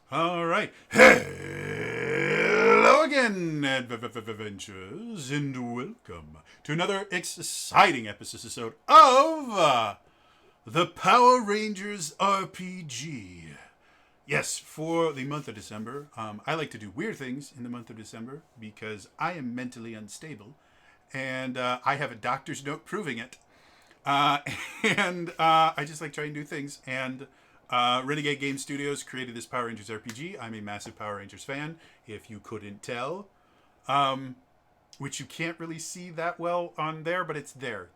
All right. Hello again, adventurers, and welcome to another exciting episode of the Power Rangers RPG. Yes, for the month of December, I like to do weird things in the month of December because I am mentally unstable, and I have a doctor's note proving it. Uh, and I just like trying new things. And Renegade Game Studios created this Power Rangers RPG. I'm a massive Power Rangers fan, if you couldn't tell. Which you can't really see that well on there, but it's there.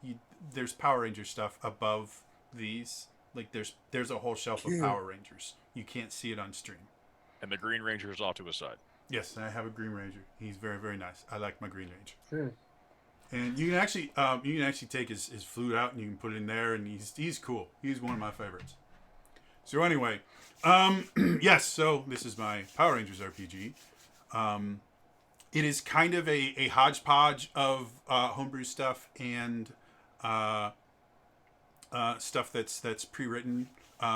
There's Power Ranger stuff above these. Like there's a whole shelf of Power Rangers. You can't see it on stream. And the Green Ranger is off to a side. Yes, and I have a Green Ranger. He's very, very nice. I like my Green Ranger. Hmm. And you can actually take his flute out and you can put it in there, and he's cool. He's one of my favorites. So anyway, yes. So this is my Power Rangers RPG. It is kind of a hodgepodge of homebrew stuff and stuff that's pre-written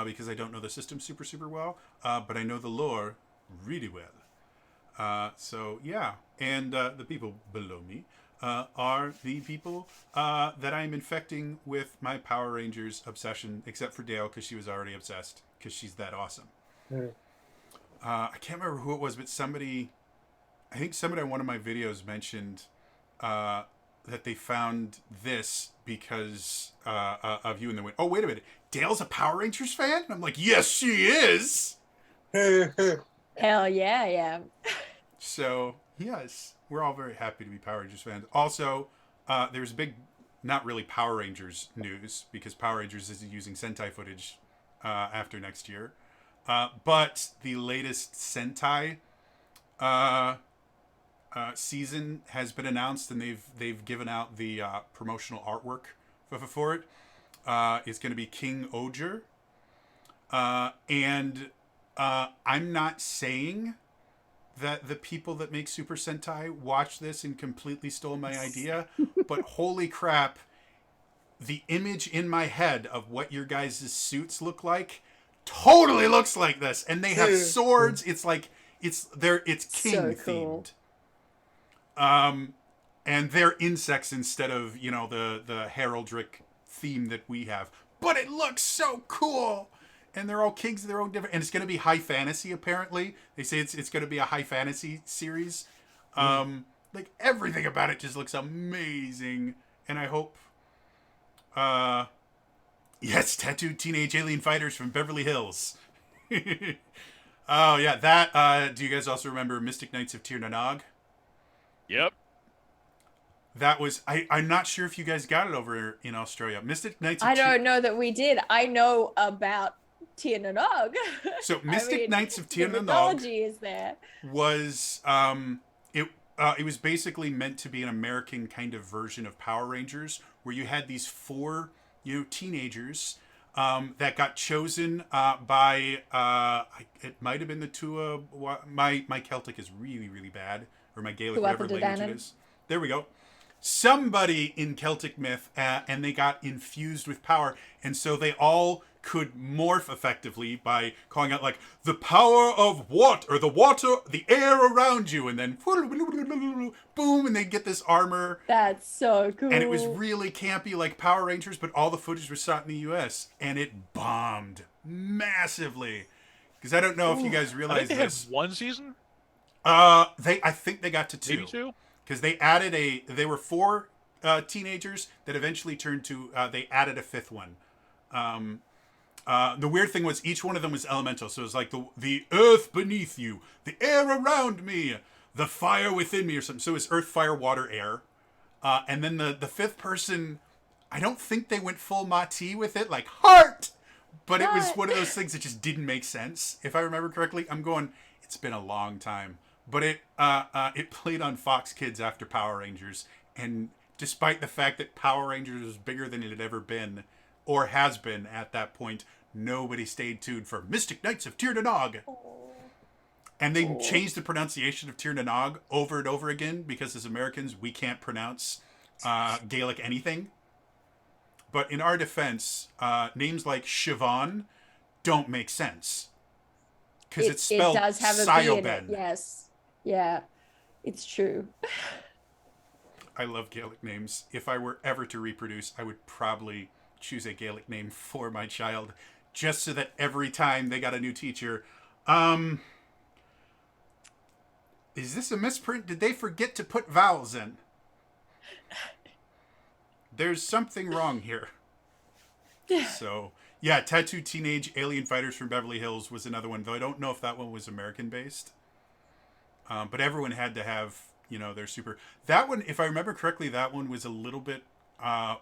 because I don't know the system super well, but I know the lore really well. So yeah, and the people below me are the people that I'm infecting with my Power Rangers obsession, except for Dale because she was already obsessed because she's that awesome. Hmm. I can't remember who it was, but I think somebody on one of my videos mentioned that they found this because of you, and they went, "Oh, wait a minute, Dale's a Power Rangers fan?" And I'm like, "Yes, she is." Hell yeah, I am. So yes, we're all very happy to be Power Rangers fans. Also, there's big, not really Power Rangers news because Power Rangers is using Sentai footage after next year, but the latest Sentai season has been announced, and they've given out the promotional artwork for it. It's going to be King Oger, and I'm not saying that the people that make Super Sentai watched this and completely stole my idea, but holy crap, the image in my head of what your guys' suits look like totally looks like this, and they have swords. It's like it's king So cool. themed. And they're insects instead of the heraldic theme that we have, but it looks so cool. And they're all kings of their own different, and it's going to be high fantasy. Apparently, they say it's going to be a high fantasy series. Like everything about it just looks amazing, and I hope, yes, tattooed teenage alien fighters from Beverly Hills. Oh yeah, that. Do you guys also remember Mystic Knights of Tir Nanog? Yep. That was I'm not sure if you guys got it over in Australia. Mystic Knights of I don't know that we did. I know about Tir Nanog. So Mystic Knights of Tir the Nanog mythology is there. was it was basically meant to be an American kind of version of Power Rangers, where you had these four teenagers that got chosen by it might have been the Tua. My Celtic is really bad, or my Gaelic, whatever language it is. There we go. Somebody in Celtic myth, and they got infused with power, and so they all could morph effectively by calling out like the power of water, or the air around you, and then boom, and they get this armor. That's so cool. And it was really campy, like Power Rangers, but all the footage was shot in the U.S. and it bombed massively. Because I don't know if you guys realize they this. had one season. I think they got to two. Maybe two. Because they added they were four teenagers that eventually turned to, they added a fifth one. The weird thing was each one of them was elemental. So it was like the earth beneath you, the air around me, the fire within me, or something. So it was earth, fire, water, air. And then the fifth person, I don't think they went full Mati with it, like heart. But it was one of those things that just didn't make sense, if I remember correctly. I'm going, it's been a long time. But it played on Fox Kids after Power Rangers, and despite the fact that Power Rangers was bigger than it had ever been, or has been at that point, nobody stayed tuned for Mystic Knights of Tir Nanog. And they changed the pronunciation of Tir Nanog over and over again because as Americans, we can't pronounce Gaelic anything. But in our defense, names like Siobhan don't make sense. because it's It spelled does have a B in it. Cyoben. Yes. Yeah. It's true. I love Gaelic names. If I were ever to reproduce, I would probably choose a Gaelic name for my child, just so that every time they got a new teacher, is this a misprint? Did they forget to put vowels in? There's something wrong here. So, yeah, Tattooed Teenage Alien Fighters from Beverly Hills was another one, though I don't know if that one was American based. But everyone had to have, their super. That one, if I remember correctly, that one was a little bit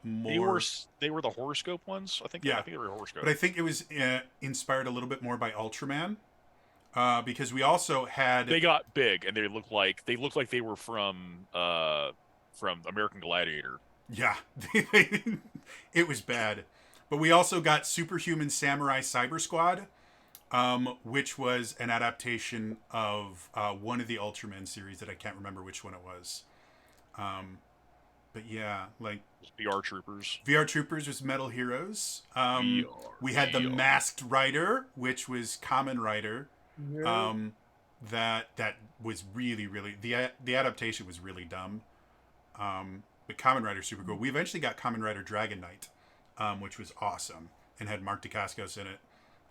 more. They were the horoscope ones. I think. Yeah, I think they were horoscope. but I think it was inspired a little bit more by Ultraman, because we also had. They got big, and they looked like they were from American Gladiator. Yeah, it was bad. But we also got Superhuman Samurai Cyber Squad, which was an adaptation of one of the Ultraman series that I can't remember which one it was. But yeah, like VR Troopers. VR Troopers was Metal Heroes. We had the VR. Masked Rider, which was Kamen Rider. Yeah. That was really the adaptation was really dumb. But Kamen Rider's super cool. We eventually got Kamen Rider Dragon Knight, which was awesome and had Mark Dacascos in it.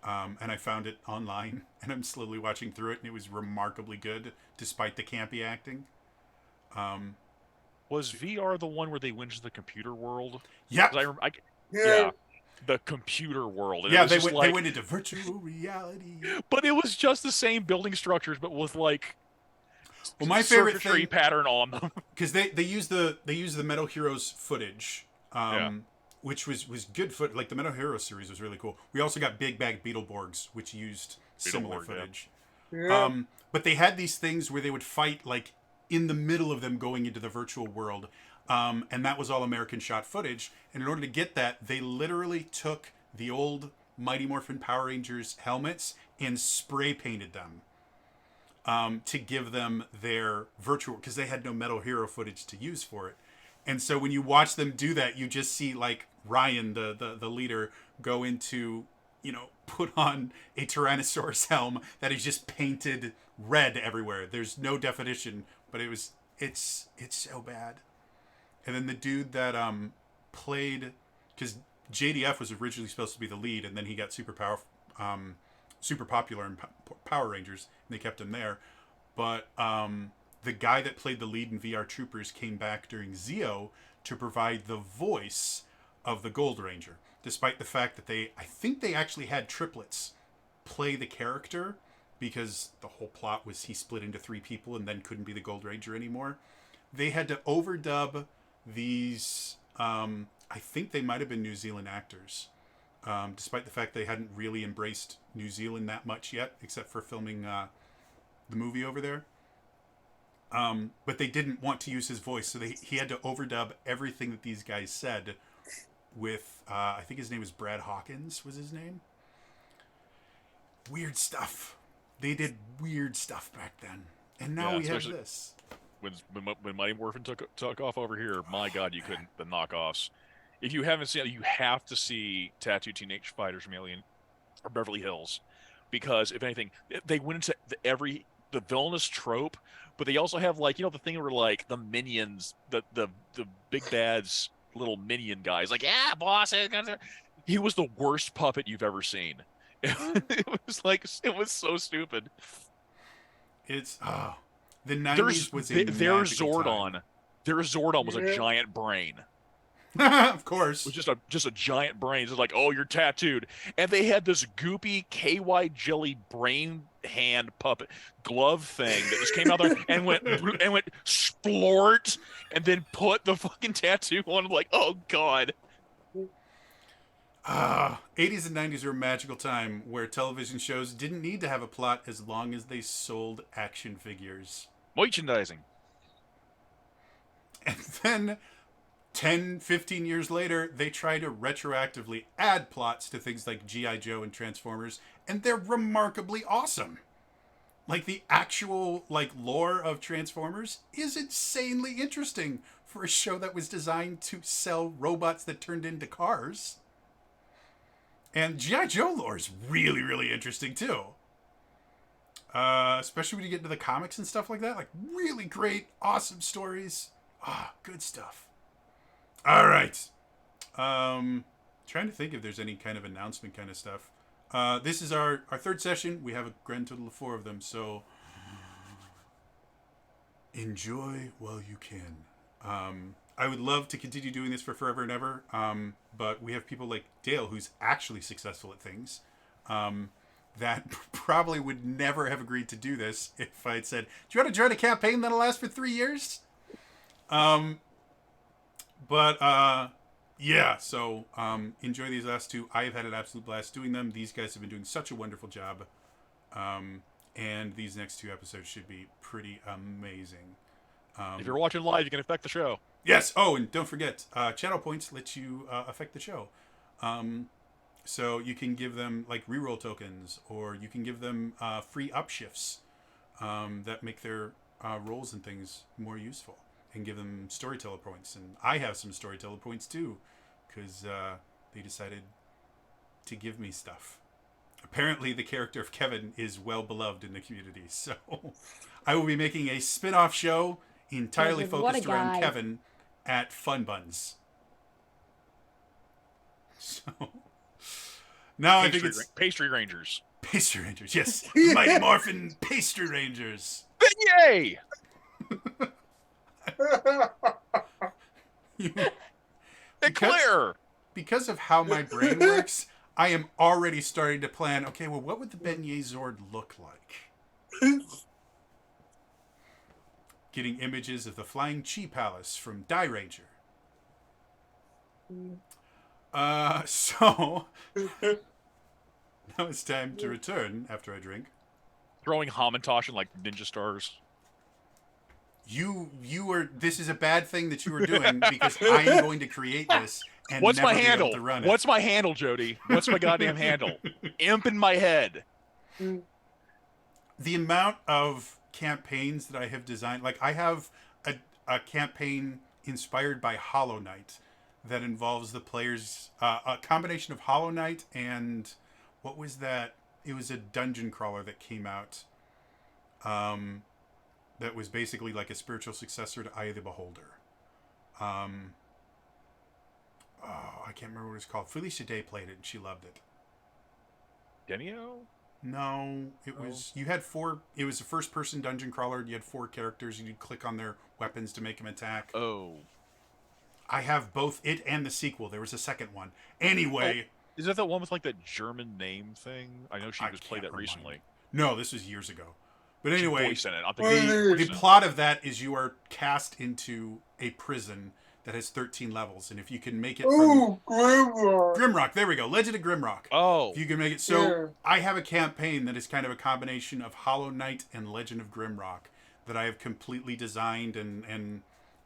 And I found it online, and I'm slowly watching through it, and it was remarkably good, despite the campy acting. Was VR the one where they went to the computer world? Yeah. 'Cause yeah, the computer world. And Yeah, it was they just went into virtual reality. But it was just the same building structures, but with like Well, my favorite circuitry thing, pattern on them. because they use the Metal Heroes footage, which was good foot. Like the Metal Heroes series was really cool. We also got Big Bag Beetleborgs, which used similar Beetleborg, yeah. footage. Yeah. But they had these things where they would fight like in the middle of them going into the virtual world, and that was all American shot footage. And in order to get that, they literally took the old Mighty Morphin Power Rangers helmets and spray painted them. To give them their virtual, because they had no Metal Hero footage to use for it. And so when you watch them do that, you just see like Ryan, the leader, go into, put on a Tyrannosaurus helm that is just painted red everywhere. There's no definition, but it's so bad. And then the dude that played, because JDF was originally supposed to be the lead, and then he got super popular in Power Rangers, and they kept him there. But the guy that played the lead in VR Troopers came back during Zeo to provide the voice of the Gold Ranger, despite the fact that I think they actually had triplets play the character, because the whole plot was he split into 3 people and then couldn't be the Gold Ranger anymore. They had to overdub these, I think they might have been New Zealand actors. Despite the fact they hadn't really embraced New Zealand that much yet, except for filming the movie over there. But they didn't want to use his voice, so he had to overdub everything that these guys said with, I think his name was Brad Hawkins, was his name? Weird stuff. They did weird stuff back then. And now we have this. When Mighty Morphin took off over here, my God, you couldn't. The knockoffs. If you haven't seen it, you have to see Tattooed Teenage Fighters from Alien or Beverly Hills, because if anything, they went into the villainous trope, but they also have like the thing where like the minions, the big bad's little minion guys, like boss. He was the worst puppet you've ever seen. It was so stupid. It's the 90s was a their magical Zordon. time. Their Zordon was a giant brain. Of course. It was just a giant brain. It's like, oh, you're tattooed. And they had this goopy KY jelly brain hand puppet glove thing that just came out there and went splort, and then put the fucking tattoo on. I'm like, oh God. 80s and 90s were a magical time where television shows didn't need to have a plot as long as they sold action figures. Merchandising. And then 10, 15 years later, they try to retroactively add plots to things like G.I. Joe and Transformers, and they're remarkably awesome. Like, the actual, lore of Transformers is insanely interesting for a show that was designed to sell robots that turned into cars. And G.I. Joe lore is really, really interesting, too. Especially when you get into the comics and stuff like that. Like, really great, awesome stories. Good stuff. All right. Trying to think if there's any kind of announcement kind of stuff. This is our third session. We have a grand total of 4 of them, so enjoy while you can. I would love to continue doing this for forever and ever, but we have people like Dale, who's actually successful at things, that probably would never have agreed to do this if I had said, do you want to join a campaign that'll last for 3 years? Yeah, so enjoy these last 2. I've had an absolute blast doing them. These guys have been doing such a wonderful job. And these next 2 episodes should be pretty amazing. If you're watching live, you can affect the show. Yes. Oh, and don't forget, channel points let you affect the show. So you can give them like reroll tokens, or you can give them free upshifts that make their rolls and things more useful, and give them storyteller points. And I have some storyteller points too, because they decided to give me stuff. Apparently, the character of Kevin is well beloved in the community, so I will be making a spin-off show entirely focused around Kevin at Fun Buns. So now I think it's Pastry Rangers. Pastry Rangers, yes, Mighty Morphin Pastry Rangers. Beignet! Eclair! Because of how my brain works, I am already starting to plan, okay, well, what would the Beignet Zord look like? Getting images of the Flying Chi Palace from Die Ranger. So now it's time to return after I drink. Throwing Hamantosh in like ninja stars. You were. This is a bad thing that you were doing because I am going to create this and What's never my be handle? able to run it. What's my handle, Jody? What's my goddamn handle? Imp in my head. The amount of campaigns that I have designed, like I have a campaign inspired by Hollow Knight that involves the players, a combination of Hollow Knight and what was that? It was a dungeon crawler that came out. That was basically like a spiritual successor to Eye of the Beholder. I can't remember what it's called. Felicia Day played it and she loved it. Denio? No, it was, you had 4, it was a first person dungeon crawler. You had 4 characters. You'd click on their weapons to make them attack. Oh. I have both it and the sequel. There was a second one. Anyway. Oh, is that the one with like that German name thing? I know she was played that recently. No, this was years ago. But anyway, the plot of that is you are cast into a prison that has 13 levels, and if you can make it from Grimrock, there we go, Legend of Grimrock. Oh, if you can make it, so I have a campaign that is kind of a combination of Hollow Knight and Legend of Grimrock that I have completely designed and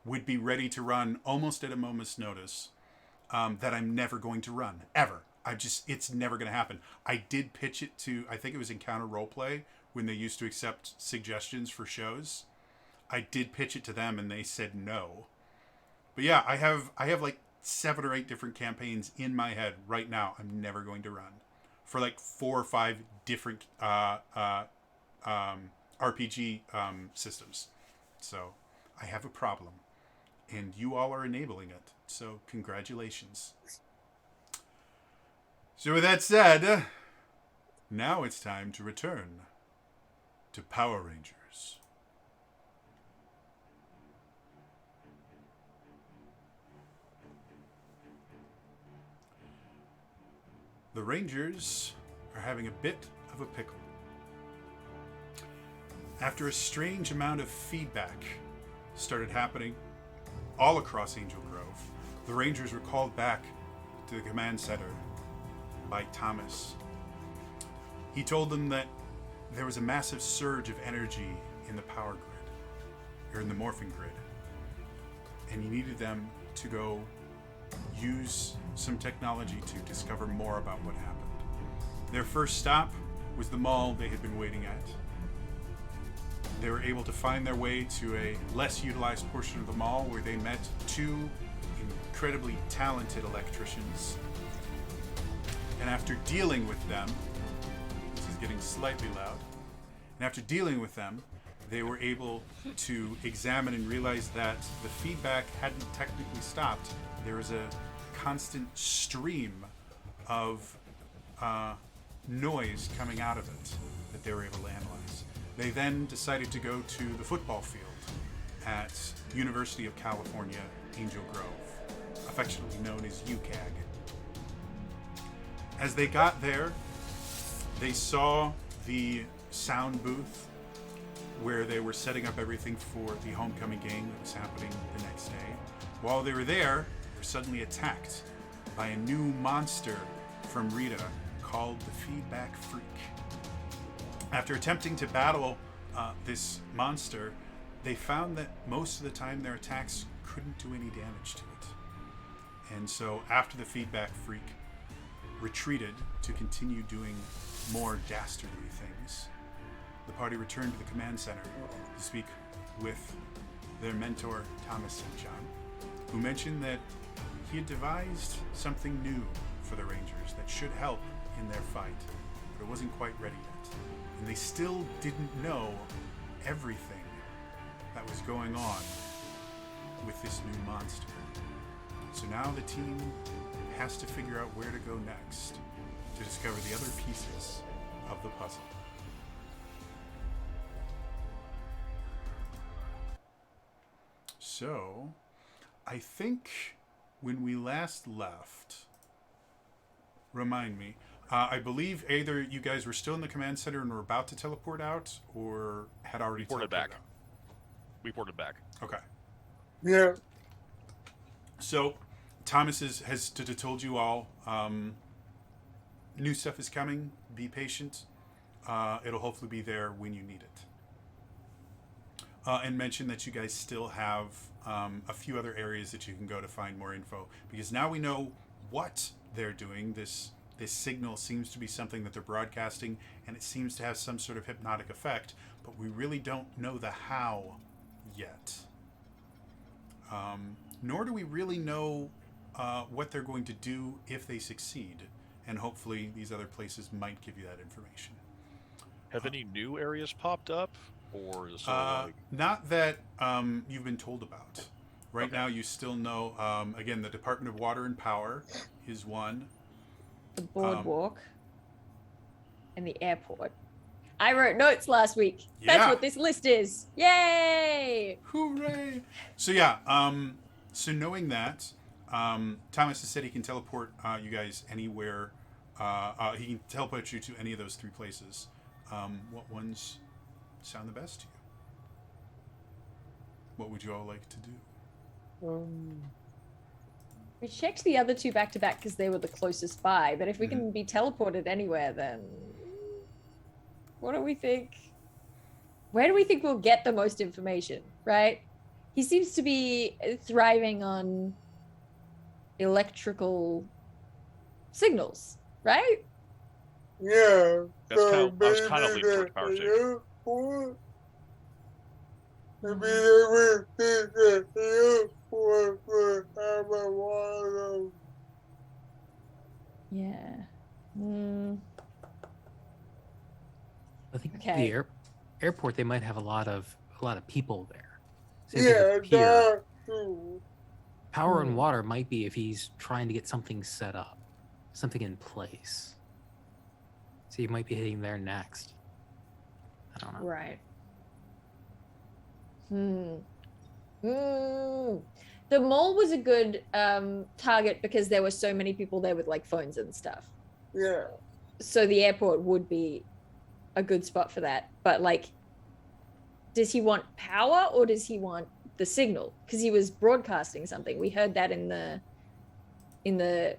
would be ready to run almost at a moment's notice. That I'm never going to run ever. It's never going to happen. I did pitch it to, I think it was Encounter Roleplay when they used to accept suggestions for shows. I did pitch it to them and they said no. But yeah, I have like 7 or 8 different campaigns in my head right now. I'm never going to run for like 4 or 5 different RPG systems. So I have a problem, and you all are enabling it. So congratulations. So with that said, now it's time to return to Power Rangers. The Rangers are having a bit of a pickle. After a strange amount of feedback started happening all across Angel Grove, the Rangers were called back to the command center by Thomas. He told them that there was a massive surge of energy in the power grid, or in the morphing grid, and he needed them to go use some technology to discover more about what happened. Their first stop was the mall they had been waiting at. They were able to find their way to a less utilized portion of the mall where they met 2 incredibly talented electricians. And after dealing with them, this is getting slightly loud, And after dealing with them, they were able to examine and realize that the feedback hadn't technically stopped. There was a constant stream of noise coming out of it that they were able to analyze. They then decided to go to the football field at University of California, Angel Grove, affectionately known as UCAG. As they got there, they saw the sound booth where they were setting up everything for the homecoming game that was happening the next day. While they were there, they were suddenly attacked by a new monster from Rita called the Feedback Freak. After attempting to battle this monster, they found that most of the time their attacks couldn't do any damage to it. And so after the Feedback Freak retreated to continue doing more dastardly things, the party returned to the command center to speak with their mentor, Thomas St. John, who mentioned that he had devised something new for the Rangers that should help in their fight, but it wasn't quite ready yet. And they still didn't know everything that was going on with this new monster. So now the team has to figure out where to go next to discover the other pieces of the puzzle. So, I think when we last left, remind me, I believe either you guys were still in the command center and were about to teleport out, or had already Ported teleported back. out. We ported back. Okay. Yeah. So, Thomas has told you all, new stuff is coming, be patient. It'll hopefully be there when you need it. And mention that you guys still have a few other areas that you can go to find more info. Because now we know what they're doing. This signal seems to be something that they're broadcasting, and it seems to have some sort of hypnotic effect, but we really don't know the how yet. Nor do we really know what they're going to do if they succeed. And hopefully these other places might give you that information. Have any new areas popped up? Or is it sort of like... Not that you've been told about. Right Okay. now you still know, again, the Department of Water and Power is one. The boardwalk and the airport. I wrote notes last week. That's Yeah. what this list is. Yay! Hooray! So yeah, so knowing that, Thomas has said he can teleport you guys anywhere. He can teleport you to any of those three places. What ones sound the best to you? What would you all like to do? We checked the other two back to back because they were the closest by, but if we can be teleported anywhere, then what do we think? Where do we think we'll get the most information, right? He seems to be thriving on electrical signals, right? Yeah. That's so kind of- I was kind of maybe leaning towards the power too. airport. Maybe they will think that the airport will have a lot of... Yeah. I think Okay. the airport they might have a lot of people there. Same thing Yeah, with pier. that too. Power and water might be if he's trying to get something set up, something in place. So you might be hitting there next. I don't know. Right. The mall was a good target because there were so many people there with like phones and stuff. Yeah. So the airport would be a good spot for that. But like, does he want power or does he want the signal? Because he was broadcasting something. We heard that in the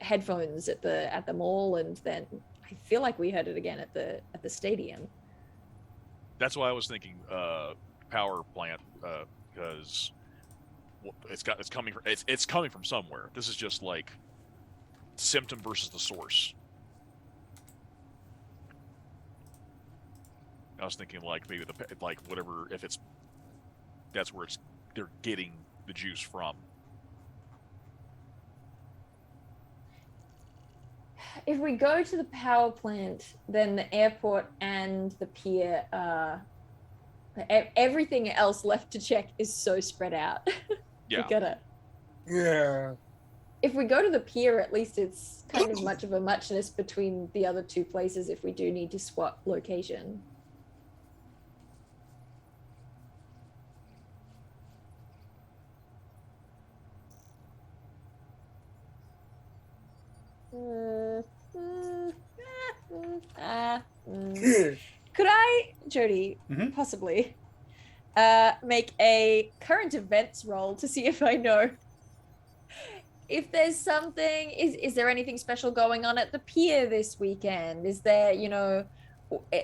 headphones at the mall, and then I feel like we heard it again at the stadium. That's why I was thinking power plant because it's coming from somewhere. This is just like symptom versus the source. I was thinking like maybe like whatever, if that's where they're getting the juice from. if we go to the power plant, then the airport and the pier everything else left to check is so spread out. Yeah. If we go to the pier, at least it's kind of much of a muchness between the other two places if we do need to swap location. Could I, Jody, possibly make a current events roll to see if I know if there's something, is there anything special going on at the pier this weekend? Is there,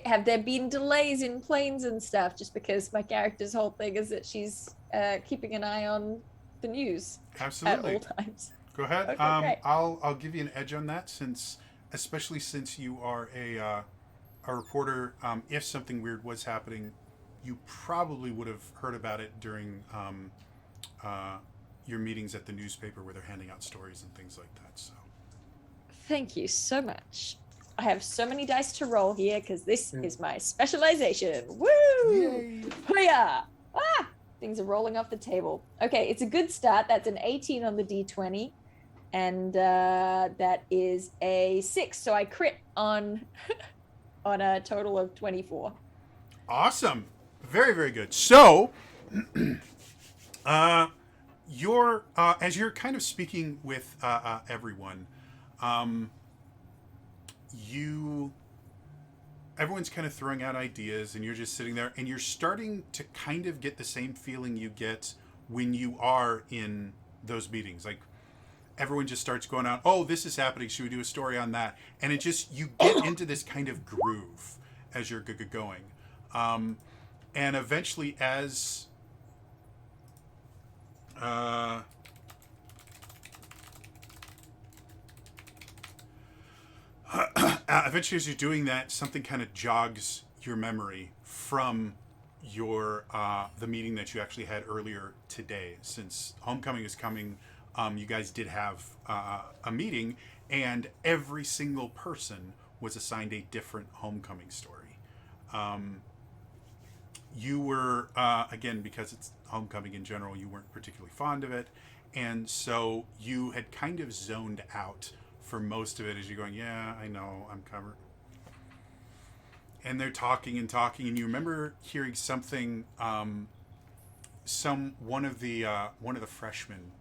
have there been delays in planes and stuff? Just because my character's whole thing is that she's keeping an eye on the news Absolutely. at all times. Go ahead. Okay, great. I'll give you an edge on that, especially since you are a reporter. If something weird was happening, you probably would have heard about it during your meetings at the newspaper where they're handing out stories and things like that. So, thank you so much. I have so many dice to roll here because this is my specialization. Woo! yay! Hoo-yah! Ah! Things are rolling off the table. Okay, it's a good start. That's an 18 on the D20. And that is a 6. So I crit on a total of 24. Awesome. Very, very good. So, you're as you're kind of speaking with everyone, everyone's kind of throwing out ideas, and you're just sitting there, and you're starting to kind of get the same feeling you get when you are in those meetings. Like, everyone just starts going out, oh, this is happening, should we do a story on that? And it just, you get into this kind of groove as you're going. And eventually, as eventually, as you're doing that, something kind of jogs your memory from your the meeting that you actually had earlier today. Since homecoming is coming, you guys did have a meeting, and every single person was assigned a different homecoming story. You were, again, because it's homecoming in general, you weren't particularly fond of it. And so you had kind of zoned out for most of it as you're going, yeah, I know, I'm covered. And they're talking, and you remember hearing something, one of the freshmen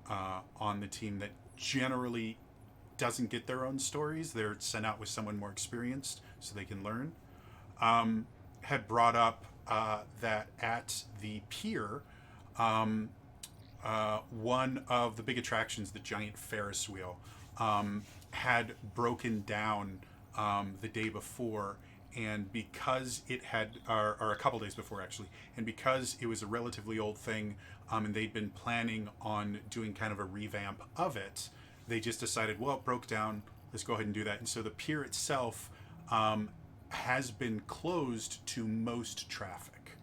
on the team that generally doesn't get their own stories. They're sent out with someone more experienced so they can learn. Had brought up that at the pier, one of the big attractions, the giant Ferris wheel, had broken down the day before, and because it had, or a couple days before actually, and because it was a relatively old thing, and they'd been planning on doing kind of a revamp of it, they just decided, well, it broke down, let's go ahead and do that. And so the pier itself has been closed to most traffic.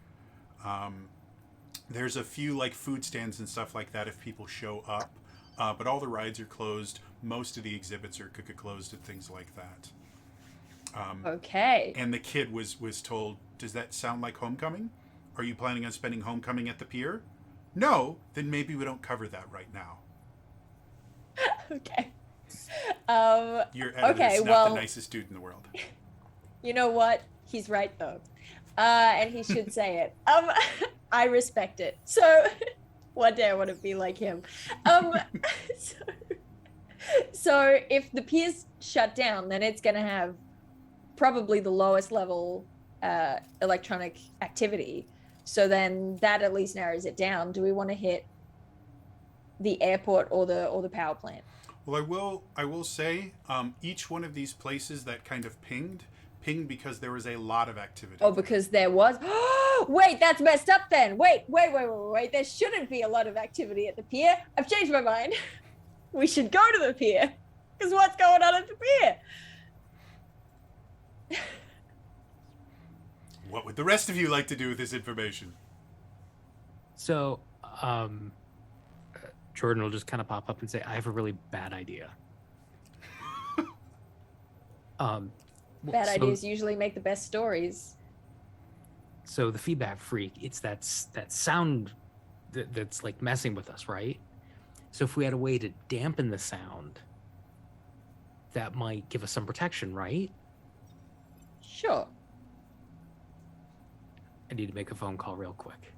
There's a few like food stands and stuff like that if people show up, but all the rides are closed. Most of the exhibits are closed and things like that. Okay. And the kid was told, does that sound like homecoming? Are you planning on spending homecoming at the pier? No, then maybe we don't cover that right now. Okay. Your editor's okay, not the nicest dude in the world. You know what? He's right though. And he should say it. I respect it. So one day I want to be like him. So if the pier's shut down, then it's going to have probably the lowest level electronic activity. So then that at least narrows it down. Do we want to hit the airport or the power plant? Well, I will say each one of these places that kind of pinged because there was a lot of activity. Oh, because there was. Wait, that's messed up then. Wait. There shouldn't be a lot of activity at the pier. I've changed my mind. We should go to the pier. Because what's going on at the pier? What would the rest of you like to do with this information? So, Jordan will just kind of pop up and say, I have a really bad idea. Well, Bad ideas usually make the best stories. So the feedback freak, it's that sound that's like messing with us, right? So if we had a way to dampen the sound, that might give us some protection, right? Sure. I need to make a phone call real quick.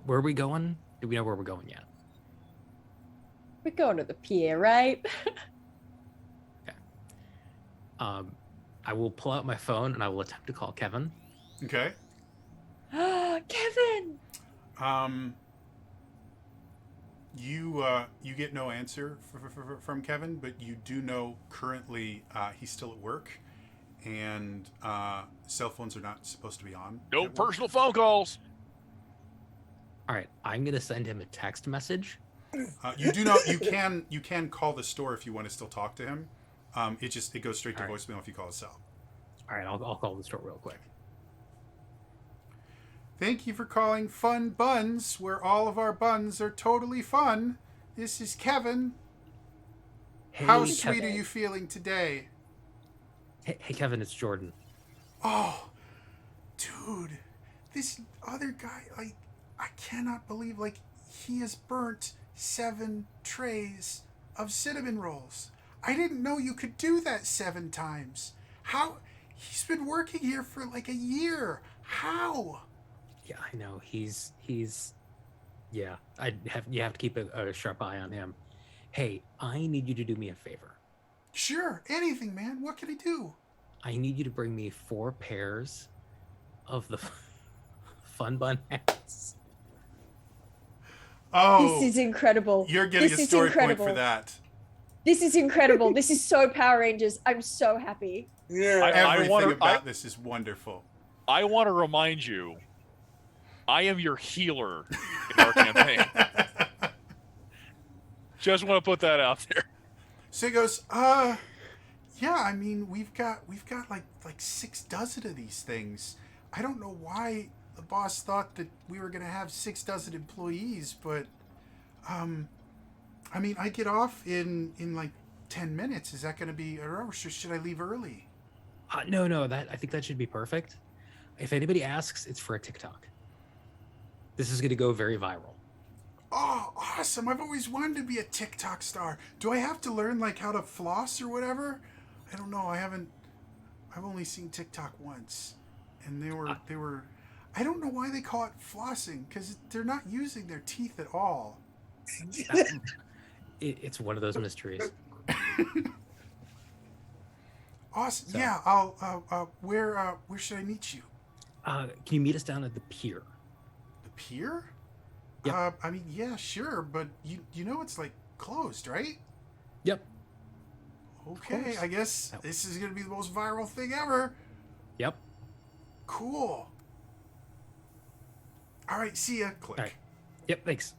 Where are we going? Do we know where we're going yet? We're going to the pier, right? Okay. I will pull out my phone and I will attempt to call Kevin. Okay. Kevin! You get no answer from Kevin, but you do know currently he's still at work, and cell phones are not supposed to be on. No personal phone calls. All right, I'm gonna send him a text message. You do know you can call the store if you want to still talk to him. It goes straight to voicemail if you call his cell. All right, I'll call the store real quick. Thank you for calling Fun Buns, where all of our buns are totally fun. This is Kevin. Hey, How sweet Kevin. are you feeling today? Hey, Kevin, it's Jordan. Oh, dude, this other guy, I cannot believe, he has burnt 7 trays of cinnamon rolls. I didn't know you could do that 7 times. How? He's been working here for a year. How? Yeah, I know. He's yeah. You have to keep a sharp eye on him. Hey, I need you to do me a favor. Sure, anything, man. What can I do? I need you to bring me 4 pairs of the Fun Bun hats. Oh, This is incredible. You're getting This a is story incredible. point for that. This is incredible. This is so Power Rangers. I'm so happy. Yeah. Everything about this is wonderful. I want to remind you, I am your healer in our campaign. Just want to put that out there. So he goes, yeah, I mean, we've got like 6 dozen of these things. I don't know why the boss thought that we were gonna have 6 dozen employees, but I mean, I get off in like 10 minutes. Is that gonna be, or should I leave early? No, I think that should be perfect. If anybody asks, it's for a TikTok. This is going to go very viral. Oh, awesome. I've always wanted to be a TikTok star. Do I have to learn how to floss or whatever? I don't know. I've only seen TikTok once. And they were I don't know why they call it flossing, because they're not using their teeth at all. It's one of those mysteries. Awesome. So- Yeah, I'll where should I meet you? Can you meet us down at the pier? The pier? Yep. I mean, yeah, sure, but you know it's closed, right? Yep. Okay, course. I guess Yep. this is gonna be the most viral thing ever. Yep. Cool. All right, see ya. Click. All right. Yep, thanks.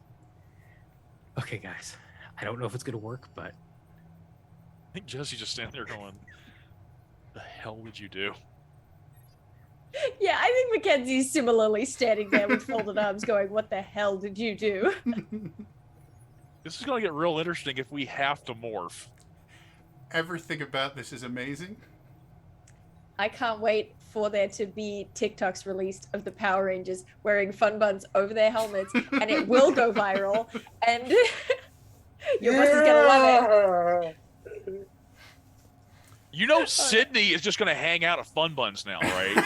Okay, guys. I don't know if it's going to work, but I think Jesse's just standing there going, the hell would you do? Yeah, I think Mackenzie's similarly standing there with folded arms going, what the hell did you do? This is going to get real interesting if we have to morph. Everything about this is amazing. I can't wait for there to be TikToks released of the Power Rangers wearing fun buns over their helmets, and it will go viral, and your boss is gonna love it. You know Sydney is just going to hang out at Fun Buns now, right?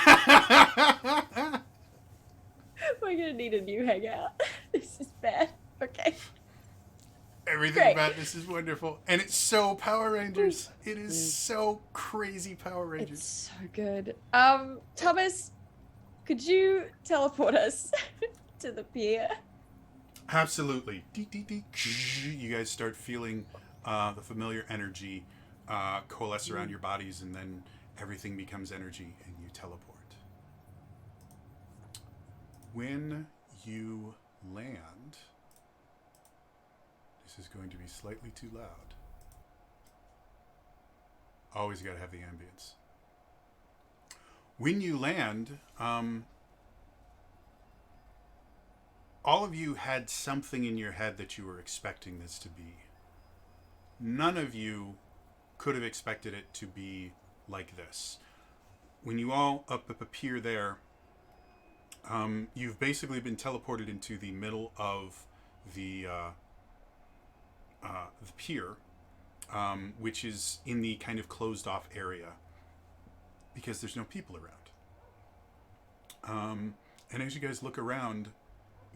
We're gonna need a new hangout. This is bad. Okay. Everything Great. about this is wonderful. And it's so Power Rangers. It is so crazy Power Rangers. It's so good. Thomas, could you teleport us to the pier? Absolutely. You guys start feeling the familiar energy coalesce around your bodies, and then everything becomes energy and you teleport. When you land, this is going to be slightly too loud. Always got to have the ambience. When you land, all of you had something in your head that you were expecting this to be. None of you could have expected it to be like this. When you all up appear there, you've basically been teleported into the middle of the pier, which is in the kind of closed off area because there's no people around. And as you guys look around,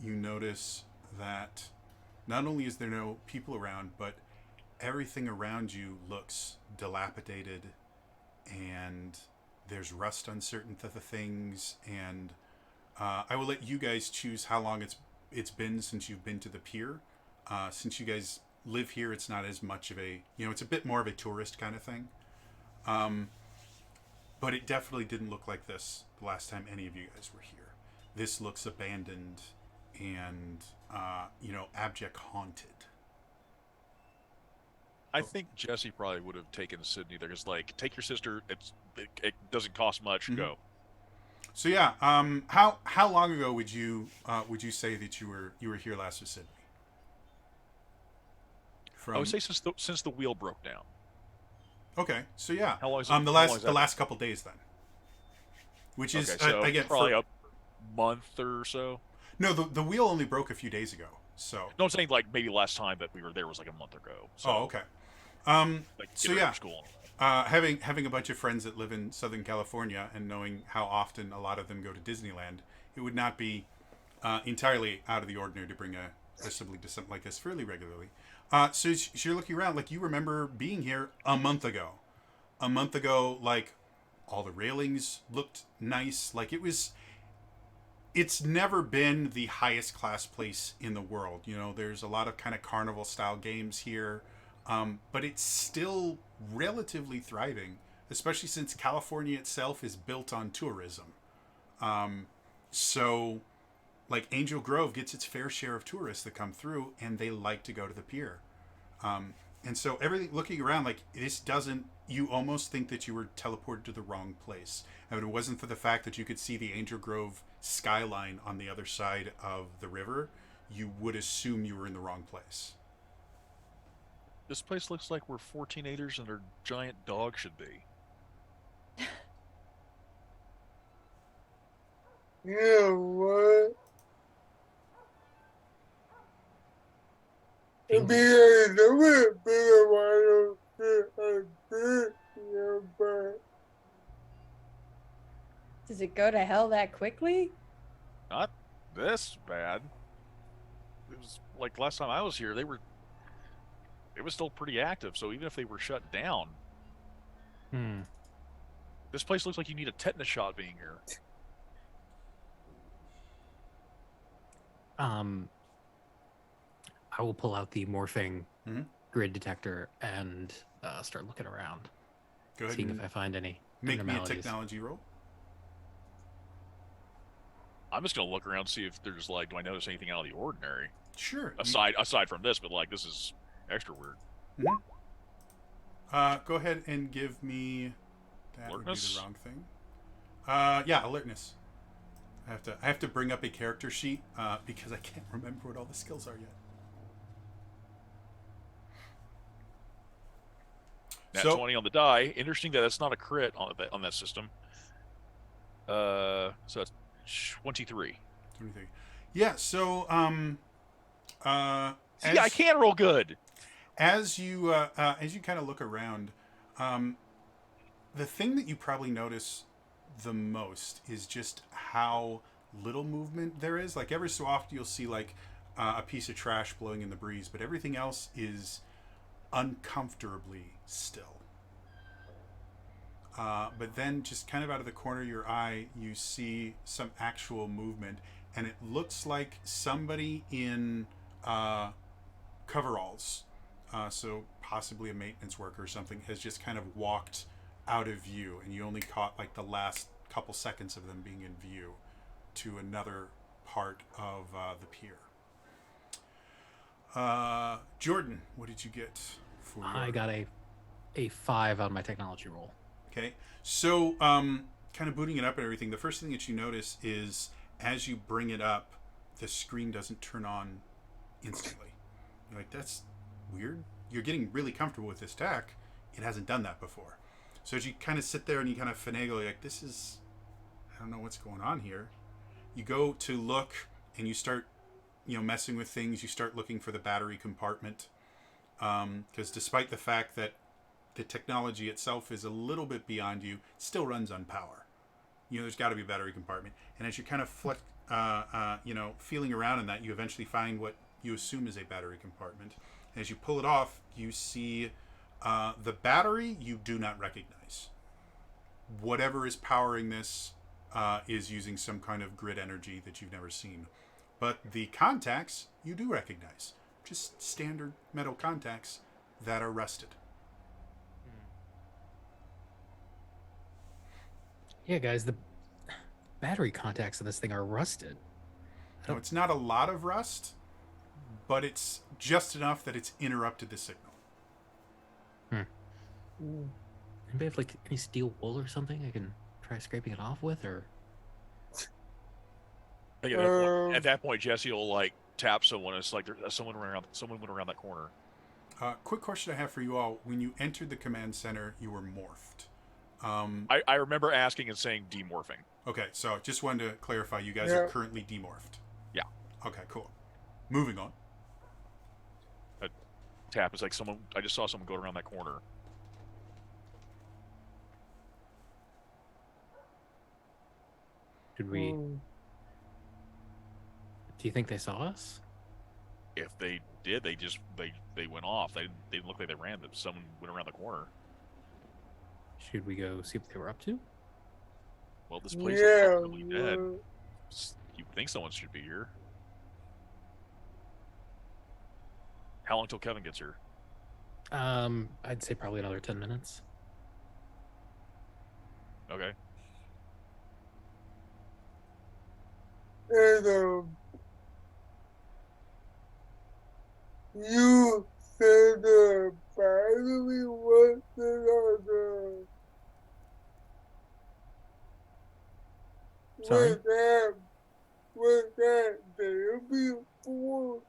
you notice that not only is there no people around, but everything around you looks dilapidated, and there's rust on certain things. And I will let you guys choose how long it's been since you've been to the pier. Since you guys live here, it's not as much of a, it's a bit more of a tourist kind of thing. But it definitely didn't look like this the last time any of you guys were here. This looks abandoned and, abject haunted. I think Jesse probably would have taken Sydney there. Because, take your sister. It doesn't cost much. Mm-hmm. Go. So yeah, how long ago would you say that you were here last with Sydney? I would say since the wheel broke down. Okay, so yeah, how long is it? The last couple days then, which is so again probably a month or so. No, the wheel only broke a few days ago. So no, I'm saying maybe last time that we were there was a month ago. So, okay. So yeah, school. having a bunch of friends that live in Southern California and knowing how often a lot of them go to Disneyland, it would not be entirely out of the ordinary to bring a sibling to something like this fairly regularly. So you're looking around, you remember being here a month ago. A month ago, all the railings looked nice. It's never been the highest class place in the world. There's a lot of kind of carnival style games here. But it's still relatively thriving, especially since California itself is built on tourism. So Angel Grove gets its fair share of tourists that come through, and they like to go to the pier. And so everything, looking around, this doesn't, you almost think that you were teleported to the wrong place. And if it wasn't for the fact that you could see the Angel Grove skyline on the other side of the river, you would assume you were in the wrong place. This place looks like where 14-aters and their giant dog should be. Yeah, what? If you do it, Does it go to hell that quickly? Not this bad. It was last time I was here, it was still pretty active, so even if they were shut down, this place looks like you need a tetanus shot being here. I will pull out the morphing grid detector and start looking around. Go ahead. Seeing if I find any make me a abnormalities. technology roll. I'm just gonna look around and see if there's do I notice anything out of the ordinary? Sure. Aside from this, but this is extra weird. Mm-hmm. Go ahead and give me that. Alertness? Would be the wrong thing. Yeah, alertness. I have to bring up a character sheet because I can't remember what all the skills are yet. Nat 20 on the die. Interesting that that's not a crit on that system. So that's 23. 23. Yeah. So I can't roll good. As you kind of look around, the thing that you probably notice the most is just how little movement there is. Every so often you'll see a piece of trash blowing in the breeze, but everything else is uncomfortably still. But then just kind of out of the corner of your eye, you see some actual movement, and it looks like somebody in coveralls, so possibly a maintenance worker or something, has just kind of walked out of view, and you only caught the last couple seconds of them being in view to another part of the pier. Jordan, what did you get for I got a 5 on my technology roll. Okay, so kind of booting it up and everything, the first thing that you notice is as you bring it up, the screen doesn't turn on instantly. You're that's weird. You're getting really comfortable with this tech. It hasn't done that before. So as you kind of sit there and you kind of finagle, you're like, this is, I don't know what's going on here. You go to look and you start, messing with things. You start looking for the battery compartment. Because despite the fact that the technology itself is a little bit beyond you, it still runs on power. There's got to be a battery compartment. And as you're kind of feeling around in that, you eventually find what you assume is a battery compartment. And as you pull it off, you see the battery you do not recognize. Whatever is powering this is using some kind of grid energy that you've never seen. But the contacts you do recognize. Just standard metal contacts that are rusted. Yeah, guys, the battery contacts of this thing are rusted. No, it's not a lot of rust, but it's just enough that it's interrupted the signal. Anybody have like any steel wool or something I can try scraping it off with, or? I think at that point, Jesse will like tap someone. It's like someone went around that corner. Quick question I have for you all: when you entered the command center, you were morphed. I remember asking and saying demorphing. Okay, so just wanted to clarify: you guys are currently demorphed. Yeah. Okay, cool. Moving on. Tap is like someone. I just saw someone go around that corner. Did we? Do you think they saw us? If they did, they went off. They didn't look like they ran. But someone went around the corner. Should we go see what they were up to? Well, this place is probably dead. You think someone should be here? How long till Kevin gets here? I'd say probably another 10 minutes. Okay. And you said the battery was on the. Sorry? Was that there before?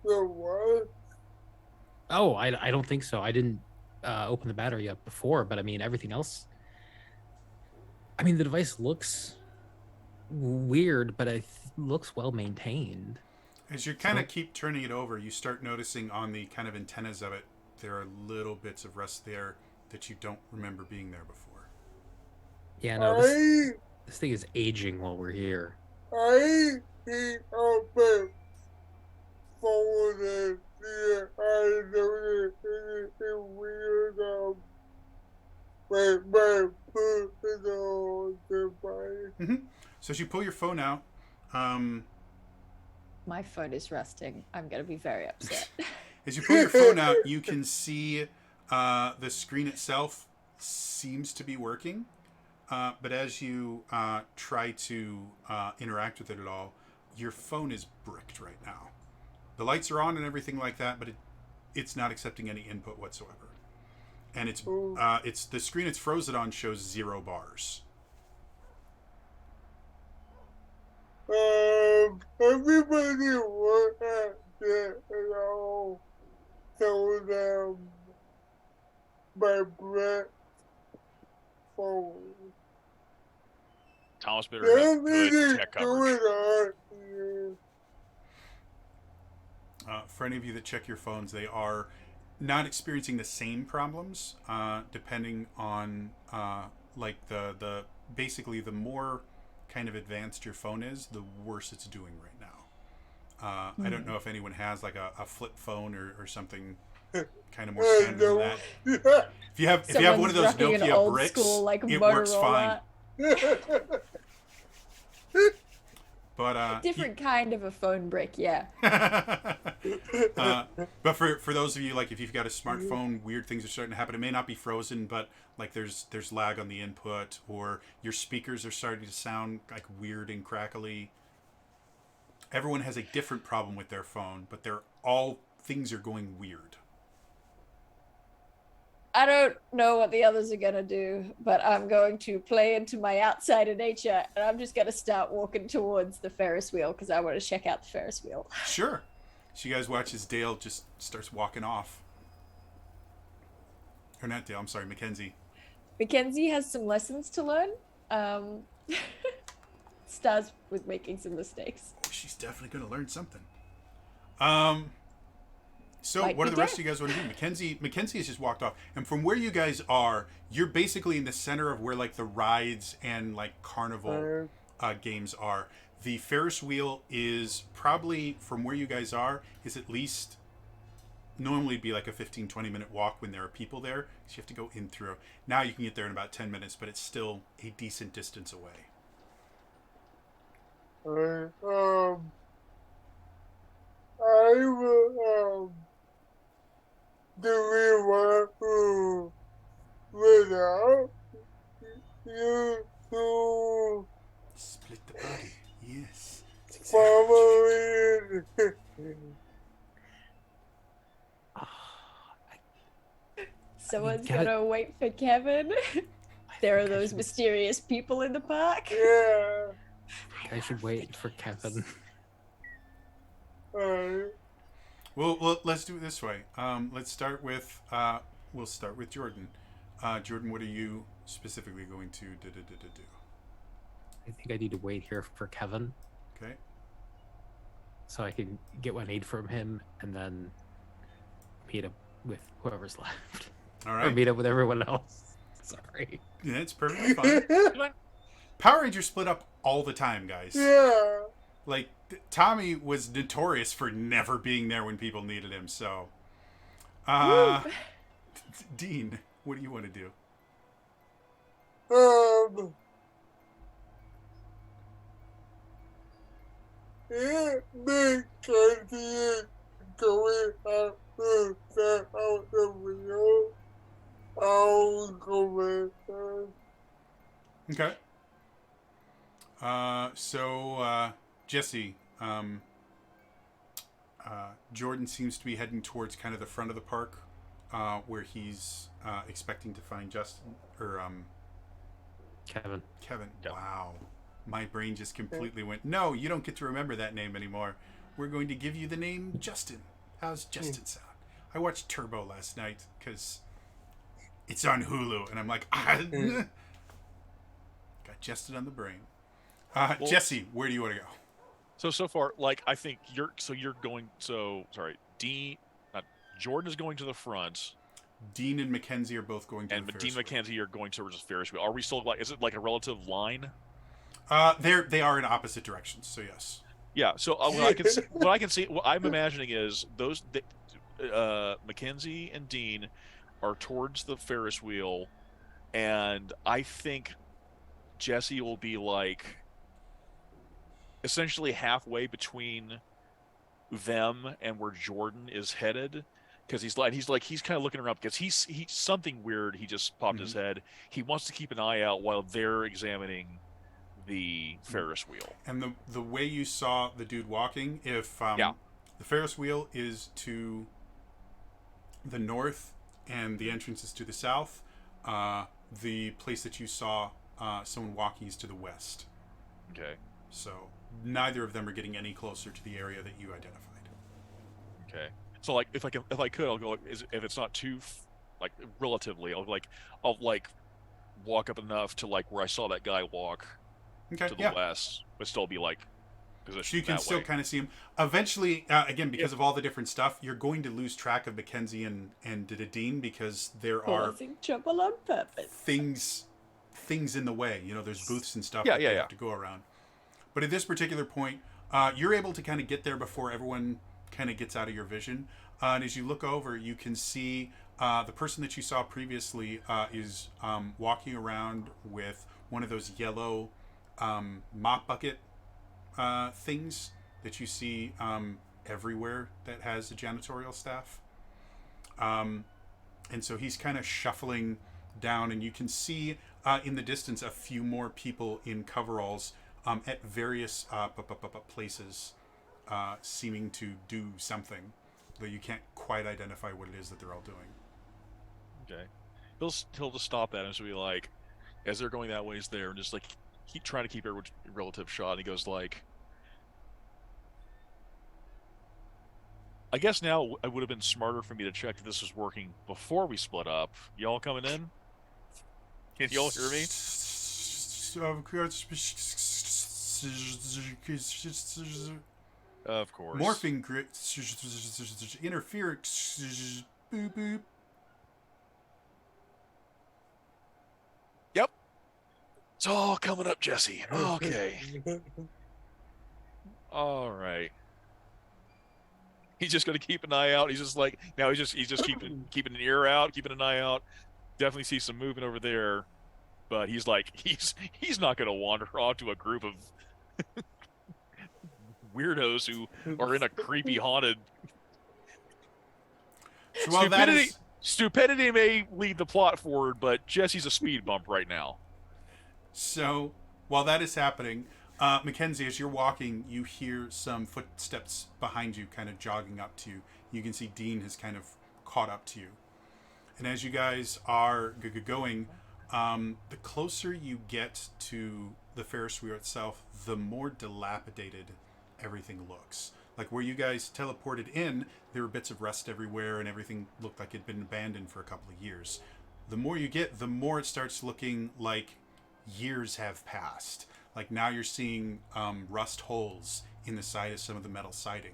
The what? Oh, I don't think so. I didn't open the battery up before, but I mean everything else. I mean the device looks weird, but it looks well maintained. As you kind of keep turning it over, you start noticing on the kind of antennas of it, there are little bits of rust there that you don't remember being there before. Yeah, no, this thing is aging while we're here. I hate open phone and I know it's weird my personal device. So as you pull your phone out, My phone is rusting. I'm going to be very upset. as you pull your phone out, you can see the screen itself seems to be working. But as you try to interact with it at all, your phone is bricked right now. The lights are on and everything like that, but it's not accepting any input whatsoever. And it's the screen it's frozen on shows 0 bars. Everybody was at the all told them my breath phone. Thomas better have good tech coverage. For any of you that check your phones, they are not experiencing the same problems, depending on like the basically the more kind of advanced your phone is, the worse it's doing right now. I don't know if anyone has like a flip phone or something kind of more standard than that. If you have one of those Nokia bricks, school, like, it works fine. But Different kind of a phone brick, yeah. But for those of you, like if you've got a smartphone, weird things are starting to happen. It may not be frozen, but like there's lag on the input, or your speakers are starting to sound like weird and crackly. Everyone has a different problem with their phone, but things are going weird. I don't know what the others are going to do, but I'm going to play into my outsider nature, and I'm just going to start walking towards the Ferris wheel because I want to check out the Ferris wheel. Sure. So you guys watch as Dale just starts walking off. Cornetto, I'm sorry, Mackenzie. Mackenzie has some lessons to learn. Starts with making some mistakes. Oh, she's definitely going to learn something. So Might what be do the rest deaf. of you guys want to do? Mackenzie has just walked off, and from where you guys are, you're basically in the center of where like the rides and like carnival games are. The Ferris wheel is probably from where you guys are is at least normally be like a 15-20 minute walk when there are people there, so you have to go in through. Now you can get there in about 10 minutes, but it's still a decent distance away. I will, do we want to without you to Split the body, yes. following? Someone's Kevin- gotta wait for Kevin. There are think I those should- mysterious people in the park. Yeah. I should wait for Kevin. Well, let's do it this way. Let's start with we'll start with Jordan. Jordan, what are you specifically going to do? I think I need to wait here for Kevin Okay. so I can get what I need from him and then meet up with whoever's left. All Or right. meet up with everyone else. Sorry. Yeah, it's perfectly fine. Power Rangers split up all the time, guys. Yeah. Like Tommy was notorious for never being there when people needed him. So, Dean, what do you want to do? It because he is going out to set out the wheel. I'll go with her. Okay. So Jesse, Jordan seems to be heading towards kind of the front of the park, where he's expecting to find Justin or Kevin. Kevin. Yep. Wow, my brain just completely went. No, you don't get to remember that name anymore. We're going to give you the name Justin. How's Justin sound? I watched Turbo last night because it's on Hulu, and I'm like, got Justin on the brain. Well- Jesse, where do you want to go? So far, like I think you're going. So sorry, Jordan is going to the front, Dean and Mackenzie are both going to and the Dean Ferris wheel. McKenzie are going towards the Ferris wheel. Are we still like? Is it like a relative line? They are in opposite directions. So yes. Yeah. So what I'm imagining is Mackenzie and Dean are towards the Ferris wheel, and I think Jesse will be like essentially halfway between them and where Jordan is headed, because he's kind of looking around because he's something weird. He just popped his head. He wants to keep an eye out while they're examining the Ferris wheel. And the way you saw the dude walking, if Yeah. the Ferris wheel is to the north and the entrance is to the south, the place that you saw someone walking is to the west. Okay. So neither of them are getting any closer to the area that you identified. Okay. So like if I could, I'll go. If it's not too relatively, I'll walk up enough to like where I saw that guy walk Okay. to the Yeah. west, but still be like positioned So you can that still way. kind of see him. Eventually, again, because of all the different stuff, you're going to lose track of Mackenzie and Dean because there are Causing trouble on purpose. things in the way. You know, there's booths and stuff Yeah, that yeah, they yeah. have to go around. But at this particular point, you're able to kind of get there before everyone kind of gets out of your vision. And as you look over, you can see the person that you saw previously is walking around with one of those yellow mop bucket things that you see everywhere that has a janitorial staff. And so he's kind of shuffling down, and you can see in the distance a few more people in coveralls at various places seeming to do something, though you can't quite identify what it is that they're all doing. Okay. He'll just stop at him, so be like, as they're going that way, he's there, and just like keep trying to keep every relative shot. And he goes like, I guess now it would have been smarter for me to check if this was working before we split up. Y'all coming in? Can y'all hear me? Of course. Morphing grit interference boop boop. Yep. It's all coming up, Jesse. Okay. All right. He's just gonna keep an eye out. He's just like now. He's just keeping an ear out, keeping an eye out. Definitely see some movement over there, but he's like he's not gonna wander onto a group of weirdos who are in a creepy haunted. So while that is, Stupidity may lead the plot forward, but Jesse's a speed bump right now. so while that is happening, Mackenzie, as you're walking, you hear some footsteps behind you, kind of jogging up to you. You can see Dean has kind of caught up to you, and as you guys are going, the closer you get to the Ferris wheel itself, the more dilapidated everything looks. Like where you guys teleported in, there were bits of rust everywhere and everything looked like it'd been abandoned for a couple of years. The more you get, the more it starts looking like years have passed. Like now you're seeing rust holes in the side of some of the metal siding.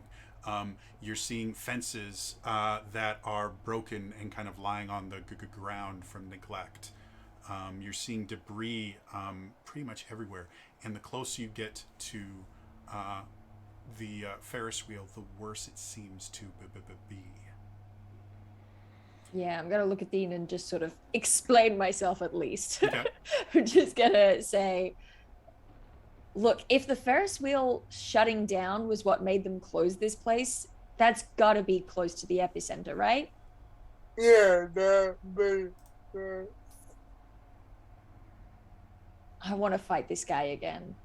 You're seeing fences that are broken and kind of lying on the ground from neglect. You're seeing debris pretty much everywhere. And the closer you get to the Ferris wheel, the worse it seems to be. Yeah, I'm gonna look at Dean and just sort of explain myself at least. Okay. I'm just gonna say, look, if the Ferris wheel shutting down was what made them close this place, that's gotta be close to the epicenter, right? Yeah, that makes sense. I want to fight this guy again.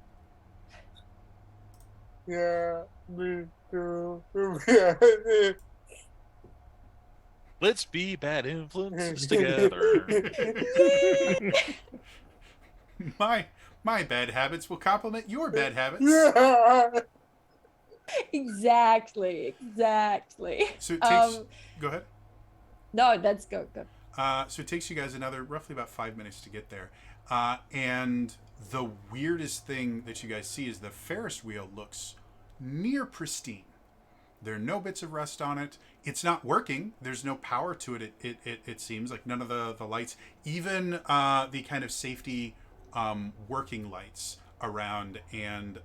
Yeah, me too. Let's be bad influences together. My bad habits will complement your bad habits. Yeah. Exactly. So it takes. Go ahead. No, that's go. So it takes you guys another roughly about 5 minutes to get there. And the weirdest thing that you guys see is the Ferris wheel looks near pristine. There are no bits of rust on it. It's not working. There's no power to it. It seems like none of the lights, even the kind of safety working lights around, and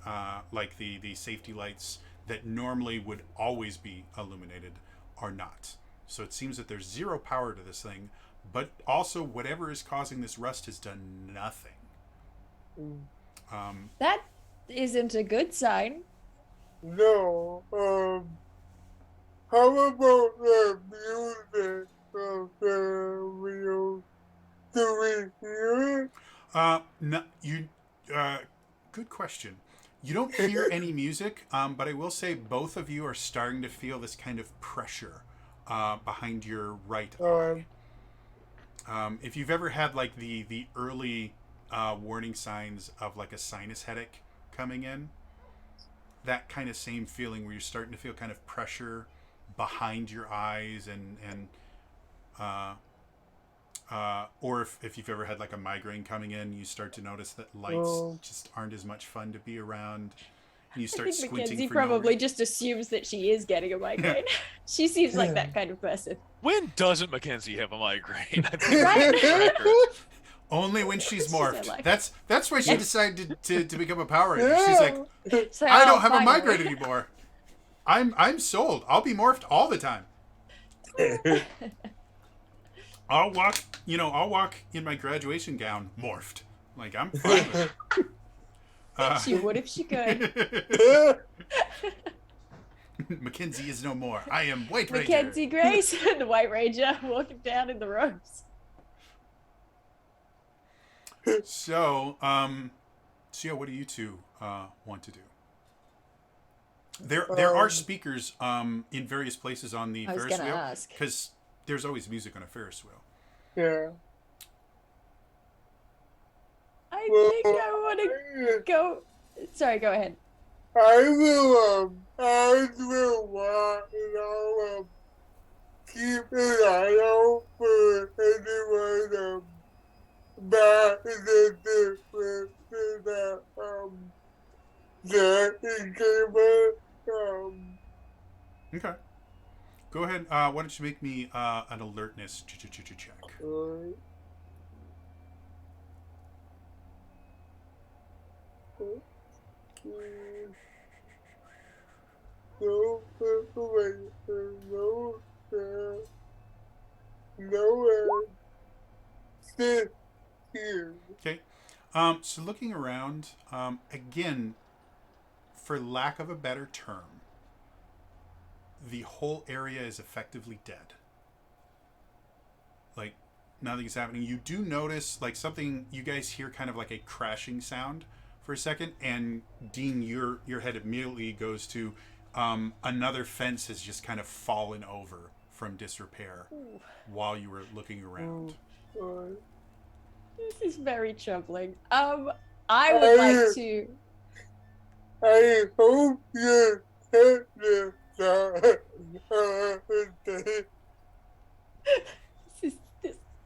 like the safety lights that normally would always be illuminated are not. So it seems that there's zero power to this thing, but also whatever is causing this rust has done nothing. That isn't a good sign. No, how about the music of the wheel? Do we hear it? No, you. Good question. You don't hear any music, but I will say both of you are starting to feel this kind of pressure behind your right eye. If you've ever had like the early warning signs of like a sinus headache coming in, that kind of same feeling where you're starting to feel kind of pressure behind your eyes, and or if you've ever had like a migraine coming in, you start to notice that lights just aren't as much fun to be around. And you start I think squinting Mackenzie for probably no just assumes that she is getting a migraine. She seems like that kind of person. When doesn't Mackenzie have a migraine? I think Right? that's the record. Only when she's She's morphed. like- That's why she decided to become a Power Ranger. She's like, So, I don't have finally. a migraine anymore. I'm sold. I'll be morphed all the time. I'll walk in my graduation gown morphed. Like I'm fine with it. She would if she could. Mackenzie is no more. I am White Ranger. Mackenzie Grace and the White Ranger walking down in the robes. So yeah, what do you two want to do? There are speakers in various places on the I was Ferris gonna wheel, ask. because there's always music on a Ferris wheel. Yeah. I think I want to go. Sorry, go ahead. I will walk, keep an eye out for anyone, back in the different, that came Okay. Go ahead. Why don't you make me an alertness check? No, no, sit here. Okay. So looking around, again, for lack of a better term, the whole area is effectively dead. Like, nothing's happening. You do notice, like, something, you guys hear kind of like a crashing sound for a second, and Dean, your head immediately goes to another fence has just kind of fallen over from disrepair while you were looking around. This is very troubling. I would like to. I hope you hit this. This is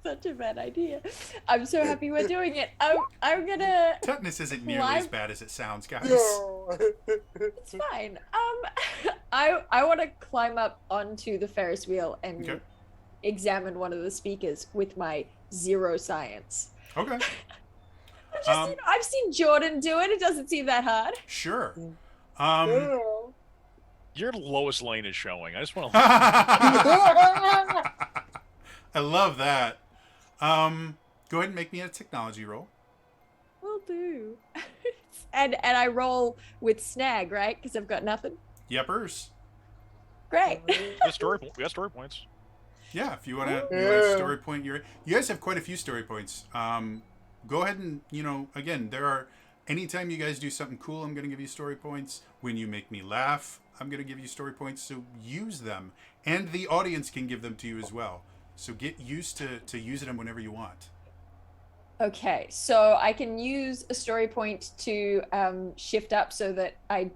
such a bad idea. I'm so happy we're doing it. I'm gonna. Tetanus isn't nearly as bad as it sounds, guys. No. It's fine. I want to climb up onto the Ferris wheel and Okay. examine one of the speakers with my 0 science. Okay. I've seen Jordan do it. It doesn't seem that hard. Sure. No. Your lowest lane is showing. I just want to. I love that. Go ahead and make me a technology roll. Will do. and I roll with snag, right? Because I've got nothing. Yepers. Great. We got story points. Yeah, if you want to Yeah. story point, you guys have quite a few story points. Go ahead and, again, there are, anytime you guys do something cool, I'm going to give you story points. When you make me laugh, I'm going to give you story points, so use them. And the audience can give them to you as well. So get used to using them whenever you want. Okay, so I can use a story point to shift up so that I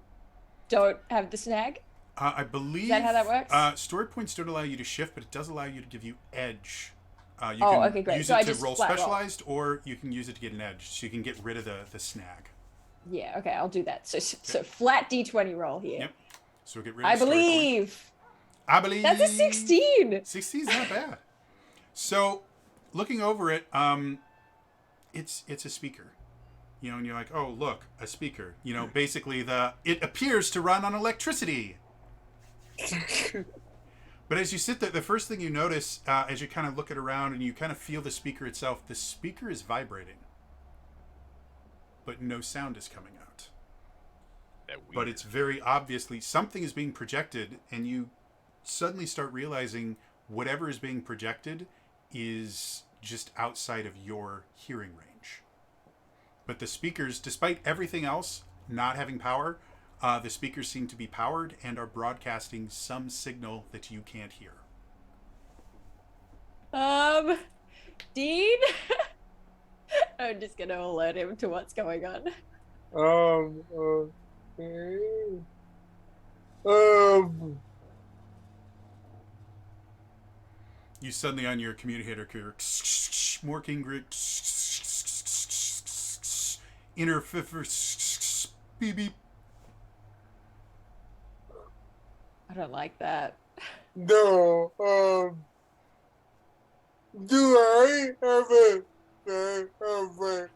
don't have the snag. I believe... Is that how that works? Story points don't allow you to shift, but it does allow you to give you edge. You Oh, can okay, great. use So it I to just roll flat roll. specialized, or you can use it to get an edge. So you can get rid of the snag. Yeah, okay, I'll do that. So flat D20 roll here. Yep. So get rid of I story point. believe. I believe. That's a 16. 16 is not bad. So, looking over it, it's a speaker. And you're like, oh, look, a speaker. Basically it appears to run on electricity. But as you sit there, the first thing you notice, as you kind of look it around and you kind of feel the speaker itself, the speaker is vibrating. But no sound is coming out. But it's very obviously something is being projected, and you suddenly start realizing whatever is being projected is just outside of your hearing range. But the speakers, despite everything else not having power, the speakers seem to be powered and are broadcasting some signal that you can't hear. Dean? I'm just gonna alert him to what's going on. Okay. You suddenly on your communicator hear Morking Grit Inner beep beep. I don't like that. No, do I have a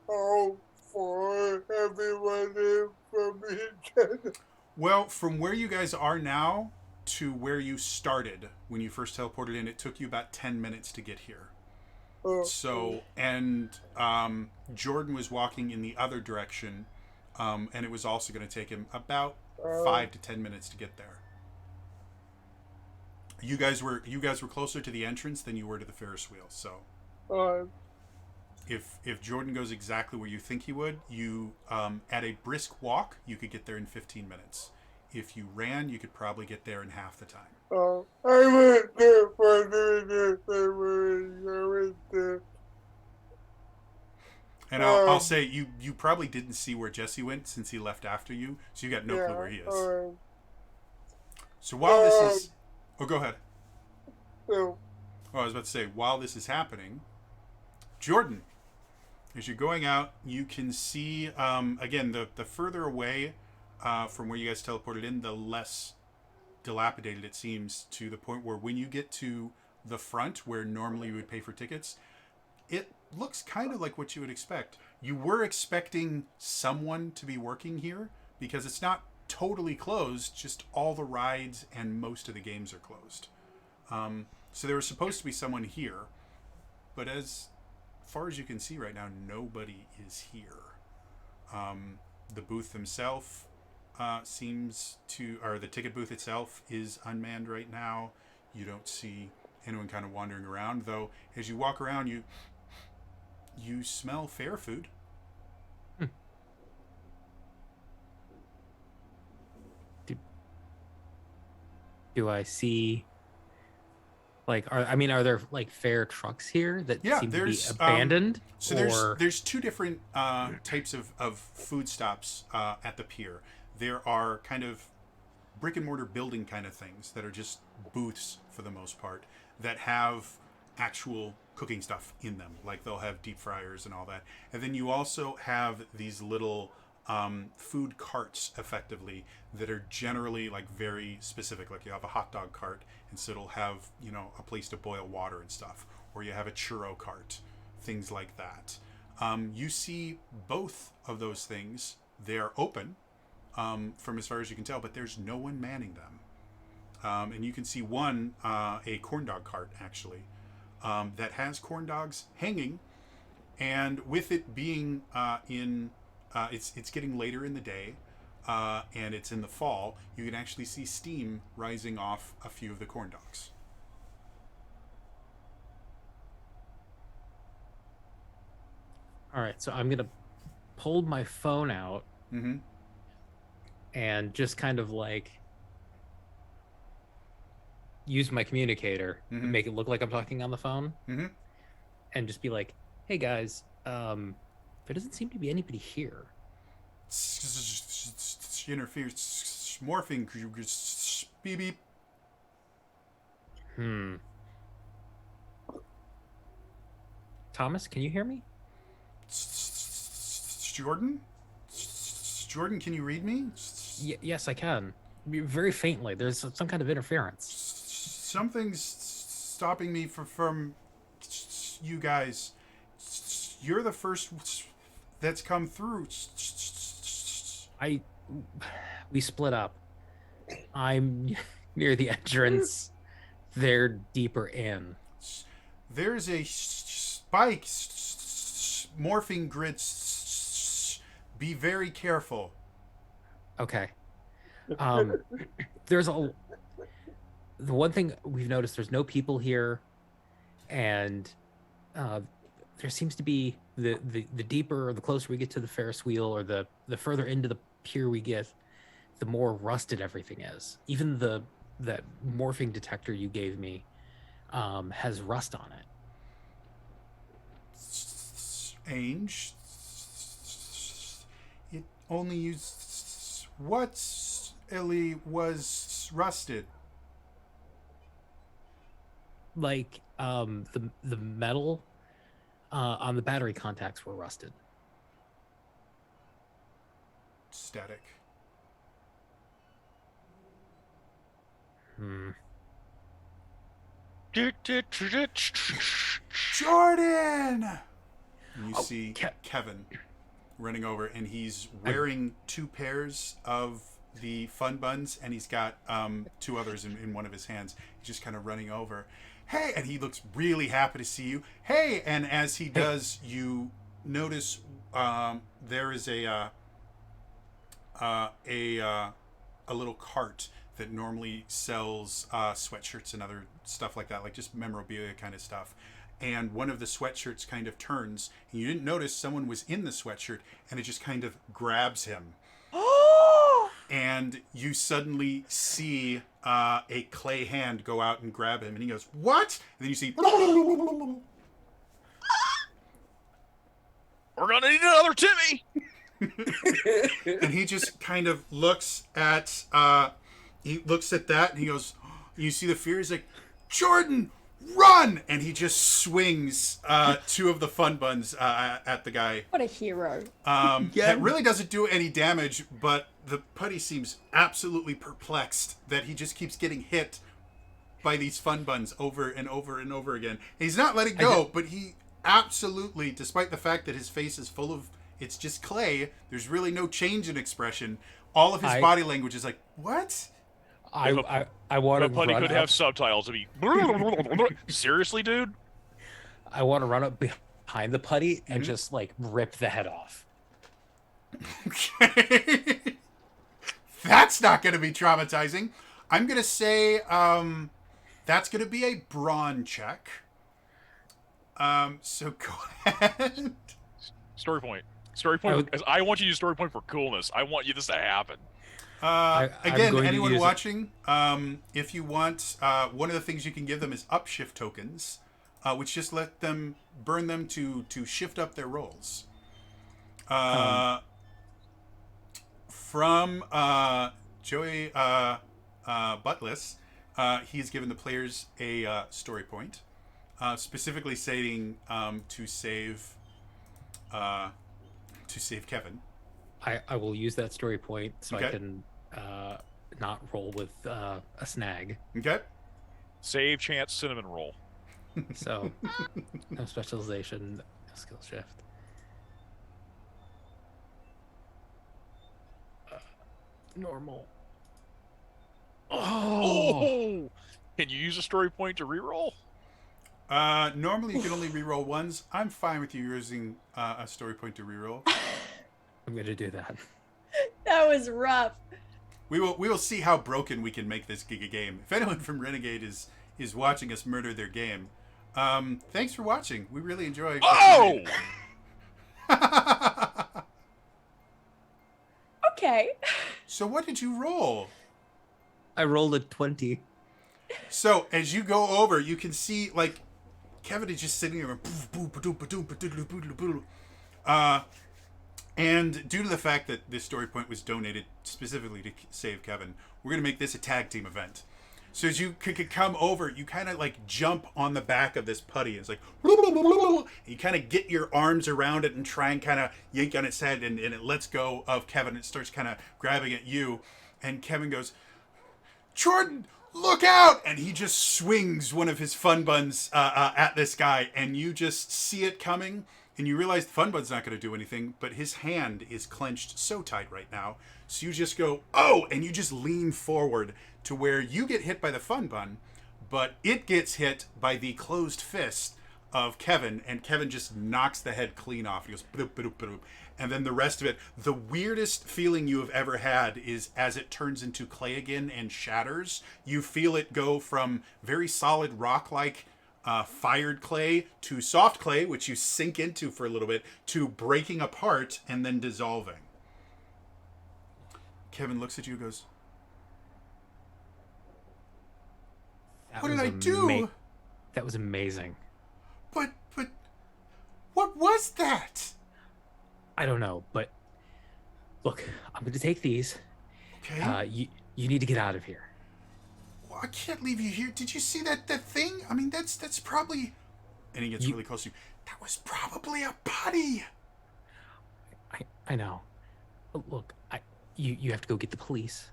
home for everyone from each other? Well, from where you guys are now to where you started when you first teleported in, it took you about 10 minutes to get here. So, and Jordan was walking in the other direction, and it was also going to take him about 5 to 10 minutes to get there. You guys were closer to the entrance than you were to the Ferris wheel. So, if Jordan goes exactly where you think he would, you at a brisk walk, you could get there in 15 minutes. If you ran, you could probably get there in half the time. I went there for the And I'll say you probably didn't see where Jesse went since he left after you, so you got no clue where he is. So while this is, oh, go ahead. No. Oh, I was about to say, while this is happening, Jordan, as you're going out, you can see again the further away from where you guys teleported in, the less dilapidated it seems, to the point where when you get to the front where normally you would pay for tickets, it looks kind of like what you would expect. You were expecting someone to be working here because it's not totally closed, just all the rides and most of the games are closed. So there was supposed to be someone here, but as far as you can see right now, nobody is here. The booth themselves seems to, or the ticket booth itself is unmanned right now. You don't see anyone kind of wandering around, though as you walk around, you smell fair food. Do I see, like, are there like fair trucks here that seem to be abandoned? So there's two different types of food stops at the pier. There are kind of brick and mortar building kind of things that are just booths for the most part that have actual cooking stuff in them. Like they'll have deep fryers and all that. And then you also have these little food carts effectively that are generally like very specific. Like you have a hot dog cart, and so it'll have, you know, a place to boil water and stuff. Or you have a churro cart, things like that. You see both of those things. They're open from as far as you can tell, but there's no one manning them. And you can see one, a corn dog cart actually, that has corn dogs hanging, and with it being it's getting later in the day, and it's in the fall, you can actually see steam rising off a few of the corn dogs. All right, so I'm gonna pull my phone out Mm-hmm. and just kind of like use my communicator and make it look like I'm talking on the phone, and just be like, "Hey guys, there doesn't seem to be anybody here." Interferes, morphing, beep beep. Thomas, can you hear me? Jordan? Jordan, can you read me? Yes, I can. Very faintly. There's some kind of interference. Something's stopping me from you guys. You're the first that's come through. We split up. I'm near the entrance. They're deeper in. There's a spike morphing grid. Be very careful. Okay. The one thing we've noticed, there's no people here, and there seems to be the deeper or the closer we get to the Ferris wheel, or the further into the pier we get, the more rusted everything is. Even that morphing detector you gave me has rust on it. Strange. It only used what Ellie was rusted. Like the metal on the battery contacts were rusted. Static. Jordan! And you see Kevin running over, and he's wearing two pairs of the fun buns, and he's got two others in one of his hands. He's just kind of running over. Hey, and he looks really happy to see you. Hey, and as he does, you notice there is a little cart that normally sells sweatshirts and other stuff like that, like just memorabilia kind of stuff. And one of the sweatshirts kind of turns, and you didn't notice someone was in the sweatshirt, and it just kind of grabs him. And you suddenly see a clay hand go out and grab him, and he goes, "What?" And then you see We're gonna need another Timmy. And he just kind of looks at that and he goes, you see the fear, he's like, Jordan, run! And he just swings 2 of the fun buns at the guy. What a hero. That really doesn't do any damage, but the putty seems absolutely perplexed that he just keeps getting hit by these fun buns over and over and over again. He's not letting go, but he absolutely, despite the fact that his face is full of, it's just clay, there's really no change in expression. All of his body language is like, what? I want The to putty run could up. have subtitles to be. Seriously, dude? I want to run up behind the putty and just like rip the head off. Okay. That's not going to be traumatizing. I'm going to say that's going to be a brawn check. So go ahead. Story point. Story point. I want you to use story point for coolness. I want you this to happen. Again, anyone watching, if you want, one of the things you can give them is upshift tokens, which just let them burn them to shift up their rolls. From Joey Buttless, he's given the players a story point, specifically saying to save Kevin. I will use that story point so Okay. I can not roll with a snag. Okay. Save chance cinnamon roll. So no specialization, no skill shift. Normal. Oh! Can you use a story point to reroll? Normally you can only reroll ones. I'm fine with you using a story point to reroll. I'm gonna do that. That was rough. We will see how broken we can make this Giga game. If anyone from Renegade is watching us murder their game, thanks for watching. We really enjoy. Oh! Okay. So what did you roll? I rolled a 20. So as you go over, you can see like Kevin is just sitting there, and due to the fact that this story point was donated specifically to save Kevin, we're gonna make this a tag team event. So as you could come over, you kind of like jump on the back of this putty. It's like, you kind of get your arms around it and try and kind of yank on its head, and it lets go of Kevin. It starts kind of grabbing at you, and Kevin goes, Jordan, look out! And he just swings one of his fun buns at this guy, and you just see it coming, and you realize the fun bun's not going to do anything, but his hand is clenched so tight right now. So you just go, oh, and you just lean forward to where you get hit by the fun bun, but it gets hit by the closed fist of Kevin, and Kevin just knocks the head clean off. He goes, bloop, bloop, bloop. And then the rest of it, the weirdest feeling you have ever had is as it turns into clay again and shatters, you feel it go from very solid rock-like fired clay to soft clay, which you sink into for a little bit, to breaking apart and then dissolving. Kevin looks at you and goes, what did I do? That was amazing. But, what was that? I don't know, but look, I'm going to take these. Okay. You need to get out of here. Well, I can't leave you here. Did you see that thing? I mean, that's probably... And he gets really close to you. That was probably a putty. I know. Look, you have to go get the police.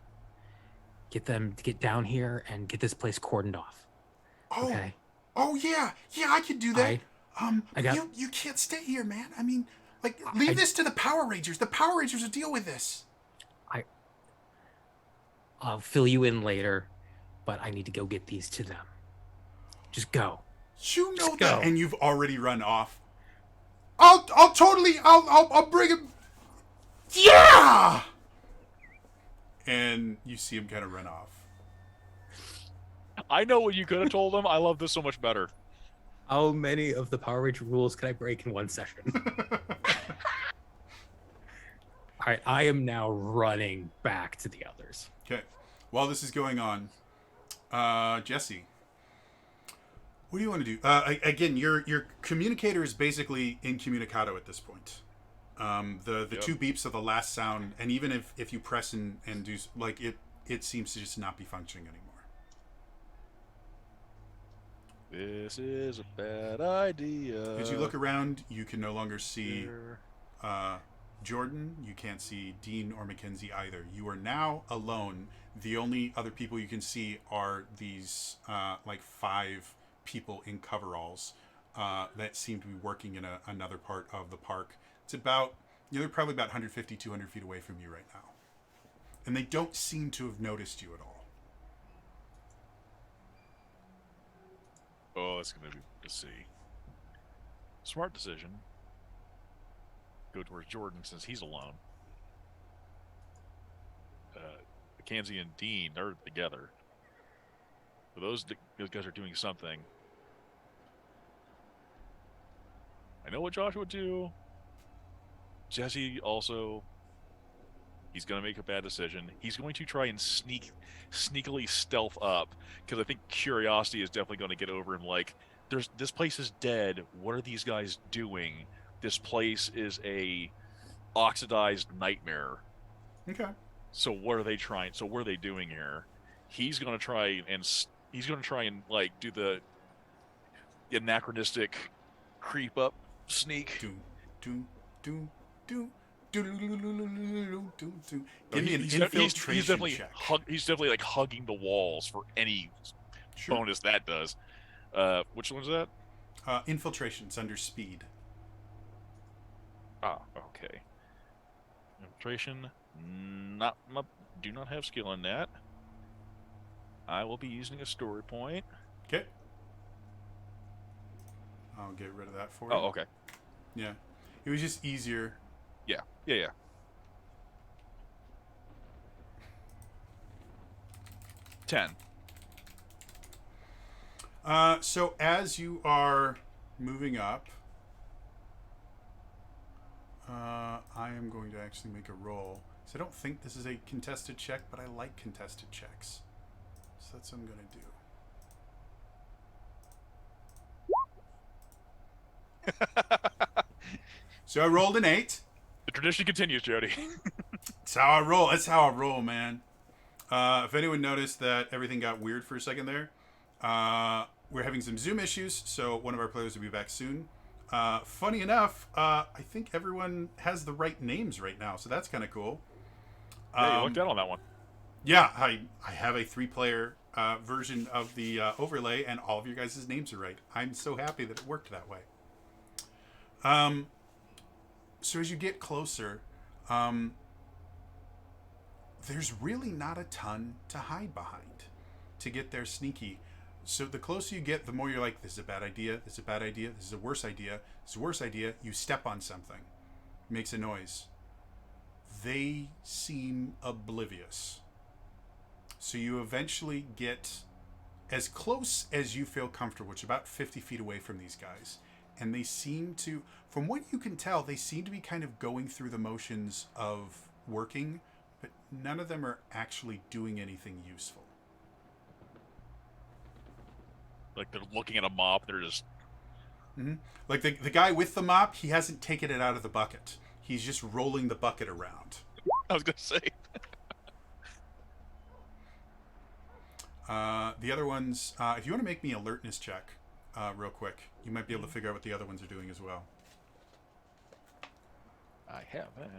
Get them to get down here and get this place cordoned off. Oh. Okay? Oh, yeah. Yeah, I can do that. You can't stay here, man. I mean, like, leave this to the Power Rangers. The Power Rangers will deal with this. I'll fill you in later, but I need to go get these to them. Just go. You know Just that, go. and you've already run off. I'll bring him. Yeah. And you see him kind of run off. I know what you could have told them. I love this so much better. How many of the Power Ranger rules can I break in one session? All right, I am now running back to the others. Okay. While this is going on, Jesse, what do you want to do? Again, your communicator is basically incommunicado at this point. The Yep. two beeps are the last sound, and even if you press and do like it seems to just not be functioning anymore. This is a bad idea. As you look around, you can no longer see There. Jordan. You can't see Dean or Mackenzie either. You are now alone. The only other people you can see are these like 5 people in coveralls that seem to be working in another part of the park. It's about, they're probably about 150, 200 feet away from you right now. And they don't seem to have noticed you at all. Oh, it's gonna be. Let's see. Smart decision. Go towards Jordan since he's alone. Mackenzie and Dean, they're together. So those guys are doing something. I know what Josh would do. Jesse also. He's going to make a bad decision. He's going to try and sneakily stealth up, because I think curiosity is definitely going to get over him. Like, this place is dead. What are these guys doing? This place is a oxidized nightmare. Okay. So what are they trying? So what are they doing here? He's going to try and like do the anachronistic creep up sneak. Do do do do. Give me an He's infiltration definitely check. he's definitely like hugging the walls for any Sure. bonus that does. Which one's that? Infiltration's under speed. Ah, okay. Infiltration. Do not have skill in that. I will be using a story point. Okay. I'll get rid of that for you. Oh, okay. Yeah. It was just easier. Yeah. 10. So as you are moving up, I am going to actually make a roll. So I don't think this is a contested check, but I like contested checks. So that's what I'm going to do. So I rolled an 8. The tradition continues, Jody. That's how I roll. That's how I roll, man. If anyone noticed that everything got weird for a second there, we're having some Zoom issues, so one of our players will be back soon. Funny enough, I think everyone has the right names right now, so that's kind of cool. Yeah, you looked out on that one. Yeah, I have a 3-player version of the overlay, and all of your guys' names are right. I'm so happy that it worked that way. So as you get closer, there's really not a ton to hide behind to get there sneaky. So the closer you get, the more you're like, this is a bad idea, this is a bad idea, this is a worse idea, this is a worse idea. You step on something. It makes a noise. They seem oblivious. So you eventually get as close as you feel comfortable, which is about 50 feet away from these guys. And they seem to, from what you can tell, they seem to be kind of going through the motions of working, but none of them are actually doing anything useful. Like they're looking at a mop, they're just... Mm-hmm. Like the guy with the mop, he hasn't taken it out of the bucket. He's just rolling the bucket around. I was going to say. The other ones, if you want to make me alertness check real quick, you might be able to figure out what the other ones are doing as well. I have that.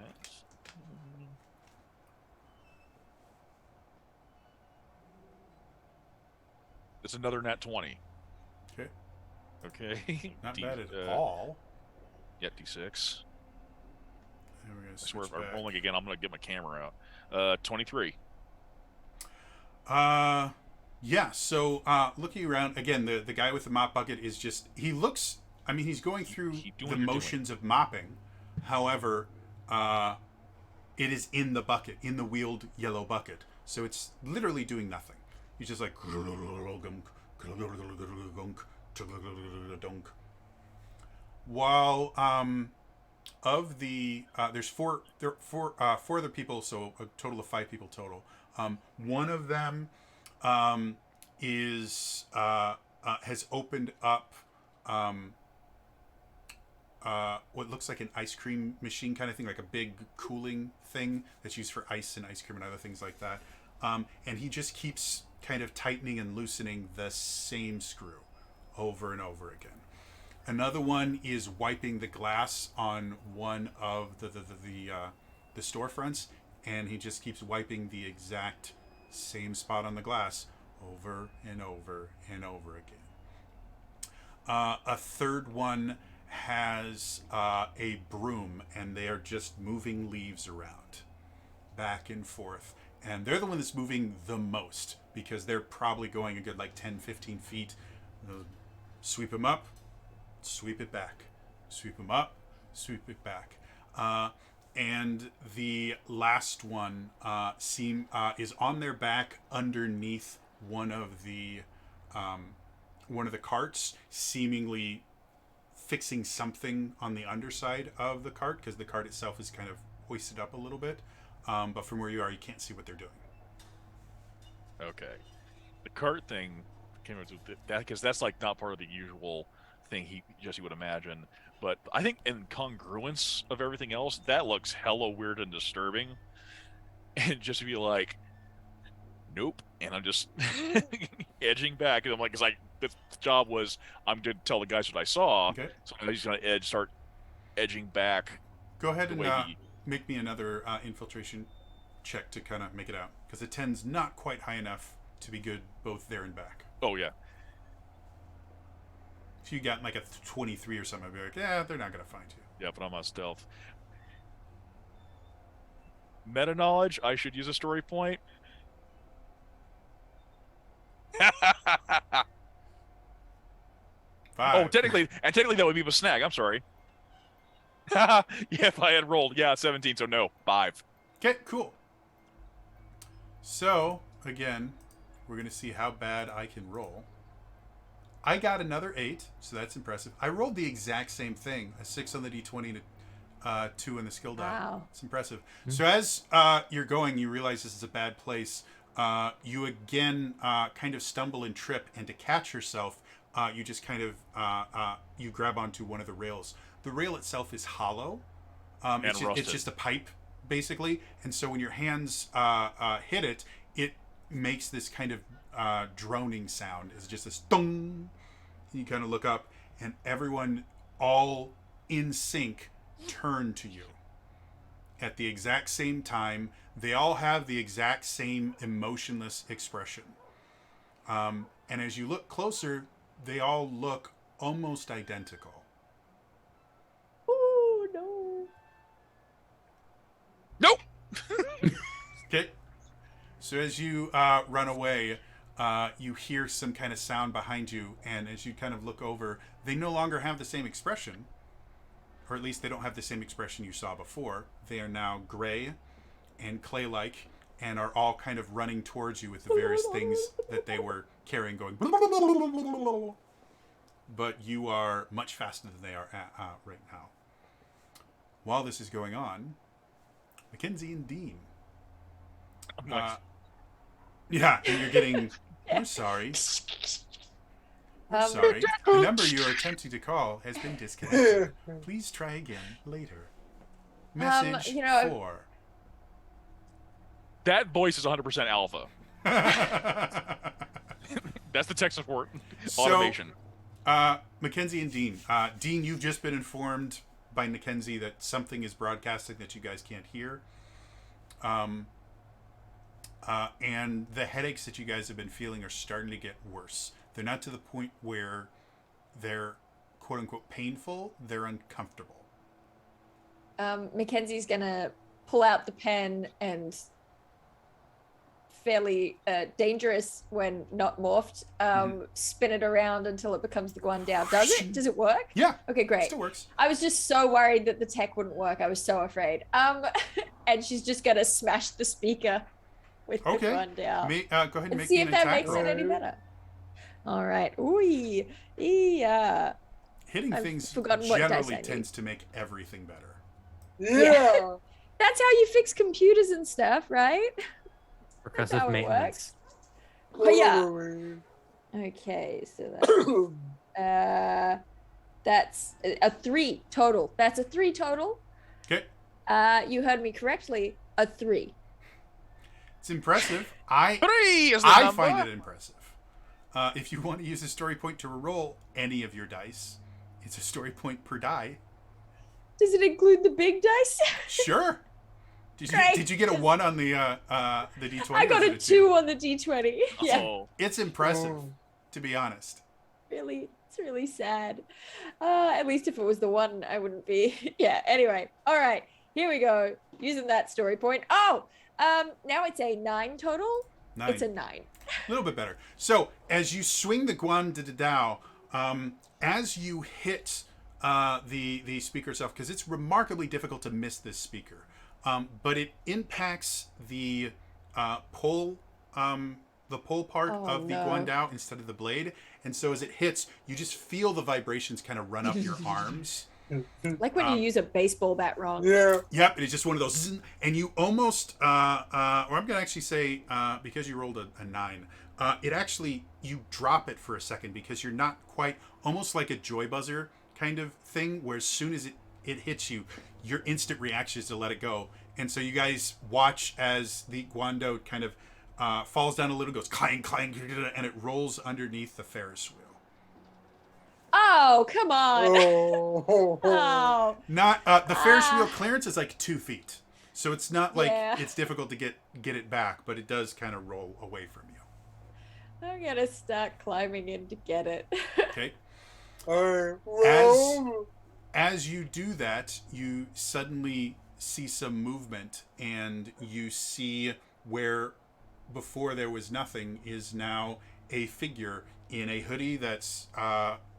It's another nat 20. Okay. Okay. Not bad at all. Yeah, D6. And we're gonna I swear, if switch I'm back. rolling again, I'm going to get my camera out. 23. Yeah, so looking around, again, the guy with the mop bucket is just, he looks, I mean, he's going through Keep doing the what you're motions of mopping. However, it is in the bucket, in the wheeled yellow bucket. So it's literally doing nothing. He's just like, while of the there's four other people, so a total of 5 people total. One of them is has opened up what looks like an ice cream machine kind of thing, like a big cooling thing that's used for ice and ice cream and other things like that. And he just keeps kind of tightening and loosening the same screw over and over again. Another one is wiping the glass on one of the storefronts, and he just keeps wiping the exact same spot on the glass over and over and over again. A third one has a broom, and they are just moving leaves around, back and forth. And they're the one that's moving the most, because they're probably going a good like 10, 15 feet. Sweep them up, sweep it back. Sweep them up, sweep it back. And the last one is on their back underneath one of the carts, seemingly fixing something on the underside of the cart, because the cart itself is kind of hoisted up a little bit. But from where you are, you can't see what they're doing. Okay. The cart thing came into that because that's like not part of the usual thing Jesse would imagine. But I think in congruence of everything else, that looks hella weird and disturbing. And just to be like, nope. And I'm just edging back. And I'm like, because the job was, I'm going to tell the guys what I saw. Okay. So I'm just going to start edging back. Go ahead and make me another infiltration check to kind of make it out, because a 10's not quite high enough to be good both there and back. Oh, yeah. If you got like a 23 or something, I'd be like, yeah, they're not going to find you. Yeah, but I'm on stealth. Meta knowledge, I should use a story point. Oh, technically that would be a snag. I'm sorry. Yeah, if I had rolled, 17, so no, 5. Okay, cool. So, again, we're going to see how bad I can roll. I got another 8, so that's impressive. I rolled the exact same thing, a 6 on the d20 and a 2 in the skill die. Wow. It's impressive. Mm-hmm. So as you're going, you realize this is a bad place. You again kind of stumble and trip, and to catch yourself, you just kind of you grab onto one of the rails. The rail itself is hollow. It's just a pipe, basically. And so when your hands hit it, it makes this kind of droning sound. It's just this dong. You kind of look up, and everyone, all in sync, turn to you at the exact same time. They all have the exact same emotionless expression. And as you look closer, they all look almost identical. Oh, no. Nope. Okay. So as you run away, you hear some kind of sound behind you, and as you kind of look over, they no longer have the same expression, or at least they don't have the same expression you saw before. They are now gray and clay-like, and are all kind of running towards you with the various things that they were carrying, going. But you are much faster than they are right now. While this is going on, Mackenzie and Dean. Yeah, and you're getting. I'm sorry. Sorry. The number you are attempting to call has been disconnected. Please try again later. Message 4. That voice is 100% alpha. That's the tech support automation. Mackenzie and Dean. Dean, you've just been informed by Mackenzie that something is broadcasting that you guys can't hear. And the headaches that you guys have been feeling are starting to get worse. They're not to the point where they're quote-unquote painful. They're uncomfortable. Mackenzie's going to pull out the pen and fairly dangerous when not morphed, spin it around until it becomes the Guandao. Does it? Does it work? Yeah. Okay, great. It still works. I was just so worried that the tech wouldn't work. I was so afraid. And she's just going to smash the speaker with the Guandao. Go ahead and make see me an if that attack makes roll. it any better. All right. Ooh. Yeah. Hitting I've things forgotten what dice generally I need. tends to make everything better. Yeah. That's how you fix computers and stuff, right? That's Percussive how it maintenance. works. Oh, yeah. Okay, so that's That's a 3 total. That's a 3 total. Okay. You heard me correctly. A 3. It's impressive. I 3 is the I number. find it impressive. If you want to use a story point to roll any of your dice, it's a story point per die. Does it include the big dice? Sure. Great. Did you get a 1 on the D20? I got or a was it 2 on the D20. Yeah, Oh, It's impressive, to be honest. really, it's really sad. At least if it was the 1, I wouldn't be. Yeah. Anyway, all right, here we go. Using that story point. Oh, now it's a 9 total. 9. It's a 9. A little bit better. So as you swing the guan de dao, as you hit the speaker itself, because it's remarkably difficult to miss this speaker, but it impacts the pole part of the guan dao instead of the blade, and so as it hits, you just feel the vibrations kind of run up your arms. Like when you use a baseball bat wrong. Yeah. Yep, it's just one of those, zzz, and you almost, or I'm gonna actually say, because you rolled a 9, it actually, you drop it for a second because you're not quite, almost like a joy buzzer kind of thing, where as soon as it hits you, your instant reaction is to let it go, and so you guys watch as the guando kind of falls down a little, goes clang, clang, and it rolls underneath the Ferris wheel. Oh, come on. Oh. Oh. Not the Ferris wheel clearance is like 2 feet, so it's not like it's difficult to get it back, but it does kind of roll away from you. I'm gonna start climbing in to get it. Okay. Roll. As you do that, you suddenly see some movement, and you see where before there was nothing is now a figure in a hoodie that's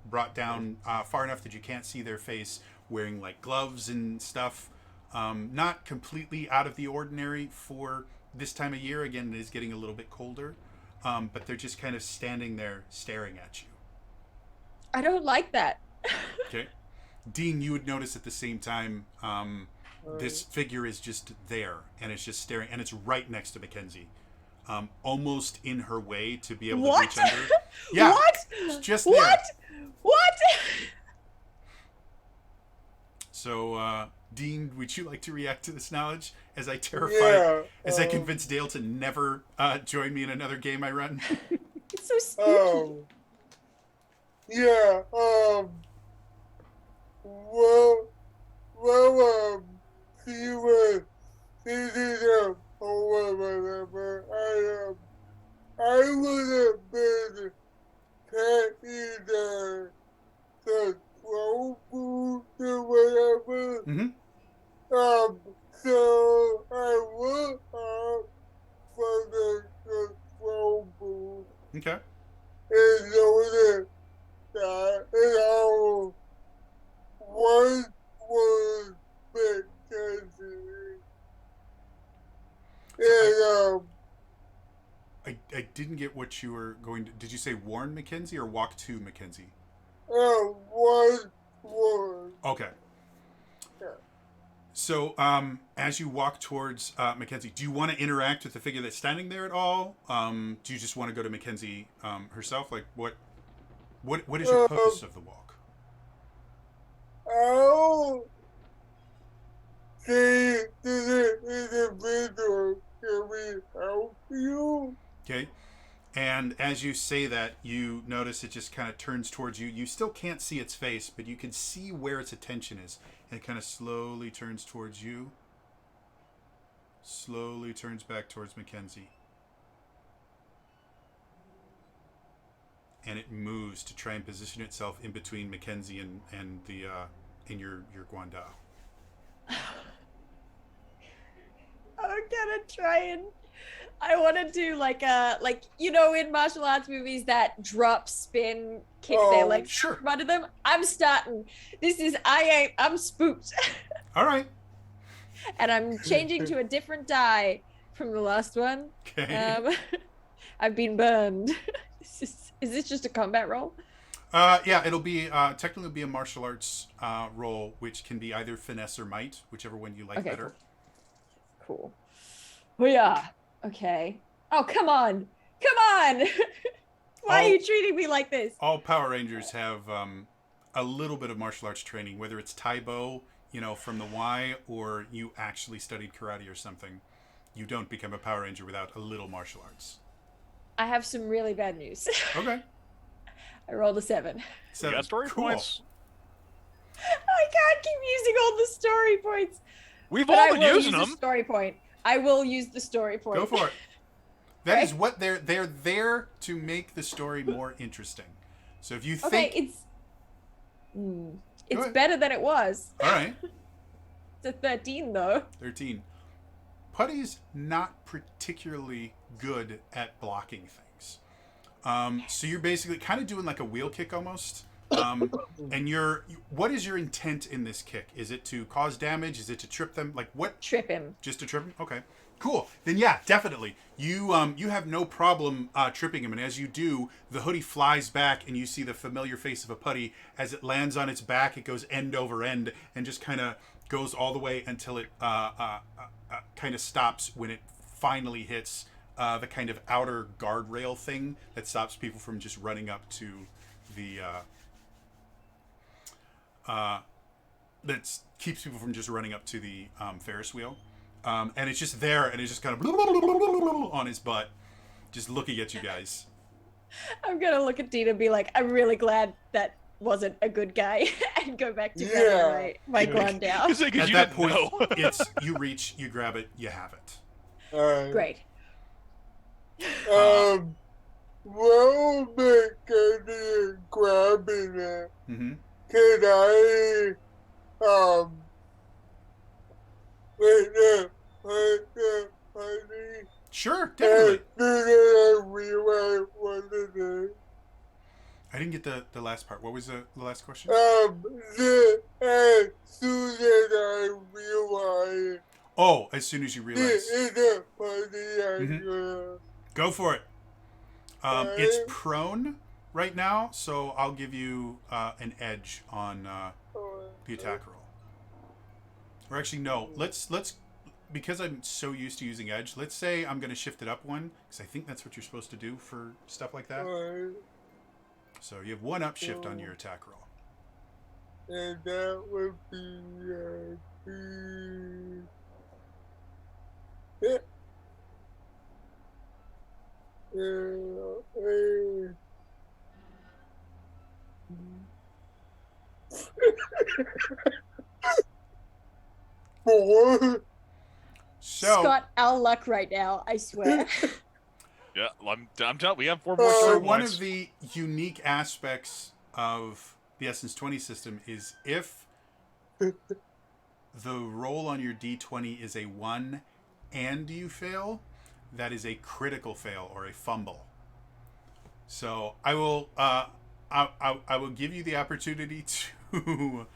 brought down far enough that you can't see their face, wearing like gloves and stuff. Not completely out of the ordinary for this time of year. Again, it is getting a little bit colder, but they're just kind of standing there staring at you. I don't like that. Okay. Dean, you would notice at the same time, this figure is just there, and it's just staring, and it's right next to Mackenzie. Almost in her way to be able to reach under. Yeah, What? it's just What? there. What? So, Dean, would you like to react to this knowledge as I I convince Dale to never join me in another game I run? It's so spooky. Yeah. She was thinking or whatever. I would have been taking the 12 booth or whatever. Mm-hmm. So I went up for the 12 booth Okay. and noticed that, one was Mackenzie. And, I didn't get what you were going to... Did you say warn Mackenzie or walk to Mackenzie? one was. Okay. Yeah. So, as you walk towards Mackenzie, do you want to interact with the figure that's standing there at all? Do you just want to go to Mackenzie herself? Like, what is your purpose of the walk? I'll say to the individual, can we help you? Okay. And as you say that, you notice it just kind of turns towards you. You still can't see its face, but you can see where its attention is. And it kind of slowly turns towards you. Slowly turns back towards Mackenzie. And it moves to try and position itself in between Mackenzie and the in your Guandao. I'm gonna try and I want to do like in martial arts movies that drop spin kick their legs sure. in front of them. I'm starting. I'm spooked. All right. And I'm changing to a different die from the last one. Okay. I've been burned. Is this just a combat roll? Yeah, it'll be technically be a martial arts roll, which can be either finesse or might, whichever one you like better. Cool. Oh yeah. Okay. Oh, come on. Come on. Why are you treating me like this? All Power Rangers have a little bit of martial arts training, whether it's Taibo, from the Y, or you actually studied karate or something, you don't become a Power Ranger without a little martial arts. I have some really bad news. Okay. I rolled a 7. We 7. got story Cool. points. I can't keep using all the story points. We've But all I been will using use them. the story point. I will use the story point. Go for it. That Okay. is what they're there to make the story more interesting. So if you Okay, think, it's ahead. better than it was. all right, It's a 13 though. 13. Putty's not particularly good at blocking things. So you're basically kind of doing like a wheel kick almost. And what is your intent in this kick? Is it to cause damage? Is it to trip them? Like what? Trip him. Just to trip him? Okay. Cool. Then yeah, definitely. You have no problem tripping him, and as you do, the hoodie flies back, and you see the familiar face of a putty. As it lands on its back, it goes end over end, and just kind of goes all the way until it kind of stops when it finally hits the kind of outer guardrail thing that stops people from just running up to the that keeps people from just running up to the Ferris wheel. And it's just there, and it's just kind of on his butt, just looking at you guys. I'm gonna look at Dina and be like, I'm really glad that wasn't a good guy, and go back to grabbing my Guandao. Because At you that didn't point, know. it's you reach, you grab it, you have it. Alright. Great. While McKenny grabbing it, Mm-hmm. can I, honey, Sure, definitely. I realize what it is. I didn't get the last part. What was the last question? As soon as I realize Oh, as soon as you realize. it's a funny, Go for it. It's prone right now, so I'll give you an edge on the attack roll. Or actually, no. Let's because I'm so used to using edge. Let's say I'm going to shift it up one, because I think that's what you're supposed to do for stuff like that. So you have 1 up shift on your attack roll. and that would be yeah. Four. So Scott, our luck right now, I swear. Yeah, I'm telling. We have 4 more So story one points. of the unique aspects of the Essence 20 system is if the roll on your D20 is a 1 and you fail, that is a critical fail or a fumble. So I will I will give you the opportunity to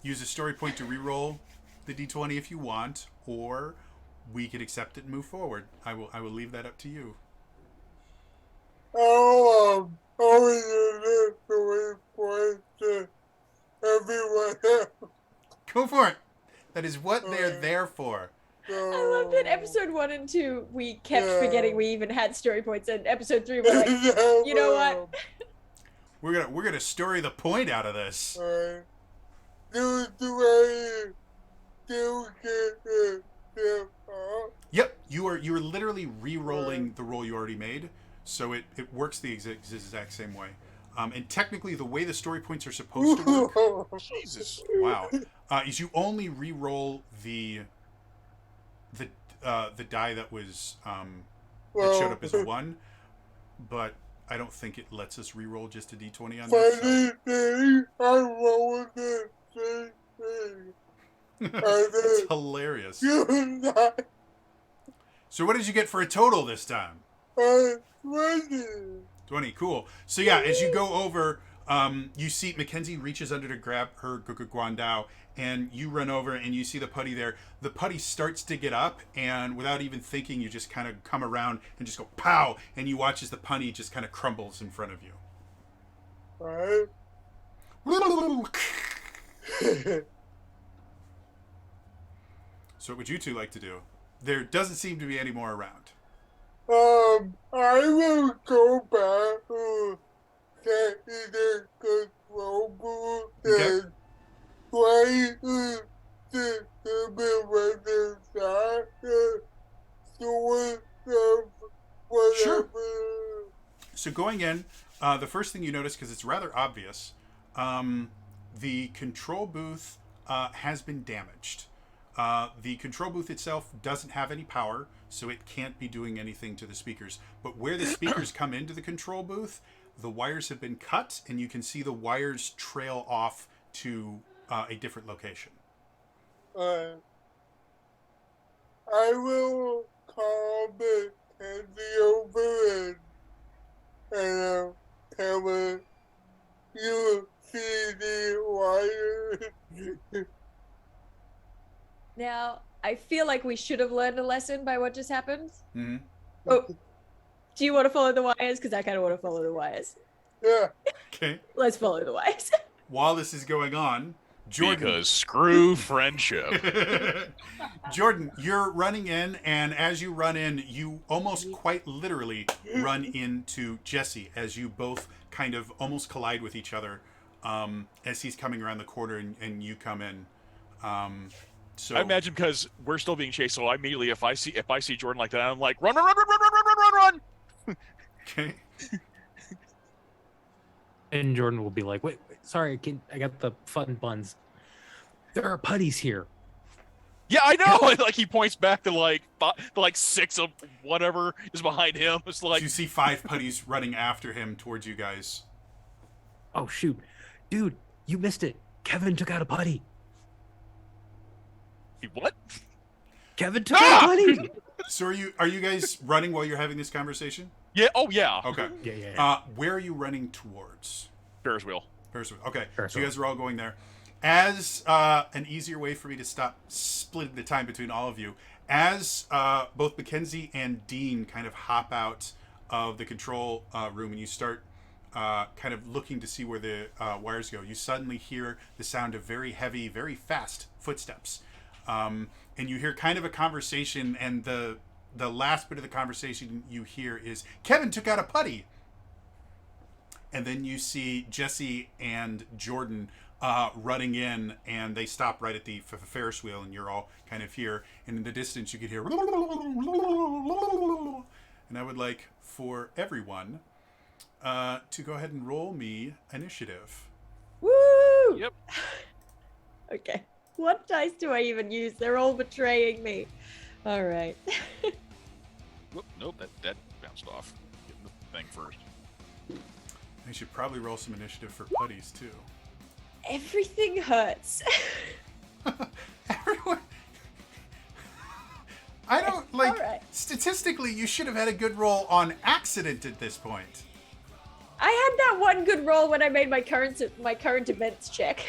use a story point to reroll the D20 if you want, or we could accept it and move forward. I will leave that up to you. I'll use the point to everyone else. Go for it. That is what they're there for. I love that episode 1 and 2, we kept forgetting we even had story points, and episode 3 we're like, you know what? We're gonna story the point out of this. Do I still get the Yep, you are literally re-rolling the roll you already made, so it works the exact same way. And technically, the way the story points are supposed to work, Jesus. wow, is you only re-roll the die that was that showed up as a 1, but I don't think it lets us re-roll just a D20 on this. Funny thing, I rolled the same thing. It's hilarious. You're not So what did you get for a total this time? 20. 20, cool. So yeah, as you go over, you see Mackenzie reaches under to grab her Guandao, and you run over and you see the putty there. The putty starts to get up, and without even thinking, you just kind of come around and just go pow, and you watch as the putty just kind of crumbles in front of you. Right? So what would you two like to do? There doesn't seem to be any more around. I will go back to get either good mobile Okay. and try to with the shot source of Sure. whatever. So going in, the first thing you notice, because it's rather obvious, the control booth has been damaged. The control booth itself doesn't have any power, so it can't be doing anything to the speakers. But where the speakers come into the control booth, the wires have been cut, and you can see the wires trail off to a different location. I will call the Kenzie over and tell her you see the wire. Now, I feel like we should have learned a lesson by what just happened. Mm-hmm. Oh, do you want to follow the wires? Because I kind of want to follow the wires. Yeah. Okay. Let's follow the wires. While this is going on, Jordan. Because screw friendship. Jordan, you're running in, and as you run in, you almost quite literally run into Jesse as you both kind of almost collide with each other as he's coming around the corner and you come in. So I imagine because we're still being chased, so I immediately, if I see Jordan like that, I'm like, run, run, run, run, run, run, run, run, run, run. Okay. And Jordan will be like, wait, sorry, I got the fun buns. There are putties here. Yeah, I know. Like he points back to like six of whatever is behind him. It's like So you see 5 putties running after him towards you guys. Oh, shoot. Dude, you missed it. Kevin took out a putty. what? Kevin took out a putty. So are you guys running while you're having this conversation? Yeah. Oh yeah. Okay. Yeah. Where are you running towards? Ferris wheel. Ferris wheel. Okay. Ferris So you wheel. guys are all going there. As an easier way for me to stop splitting the time between all of you, as both Mackenzie and Dean kind of hop out of the control room and you start kind of looking to see where the wires go, you suddenly hear the sound of very heavy, very fast footsteps. And you hear kind of a conversation, and the last bit of the conversation you hear is, Kevin took out a putty. And then you see Jesse and Jordan running in, and they stop right at the Ferris wheel, and you're all kind of here. And in the distance, you can hear. And I would like for everyone to go ahead and roll me initiative. Woo! Yep. Okay. What dice do I even use? They're all betraying me. All right. Whoop, nope. That bounced off. Getting the thing first. I should probably roll some initiative for putties too. Everything hurts. Everyone. I don't like. All right. Statistically, you should have had a good roll on accident at this point. I had that one good roll when I made my current events check.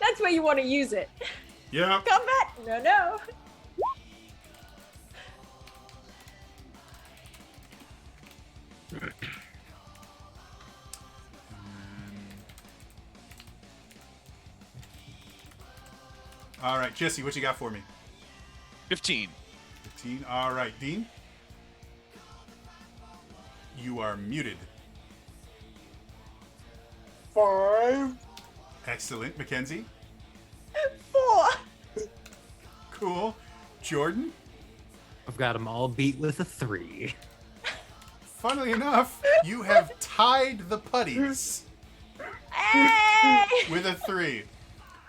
That's where you want to use it. Yeah. Combat? No. All right, Jesse, what you got for me? 15. 15. All right, Dean. You are muted. 5. Excellent, Mackenzie. 4. Cool. Jordan. I've got them all beat with a 3. Funnily enough, you have tied the putties Hey! with a 3.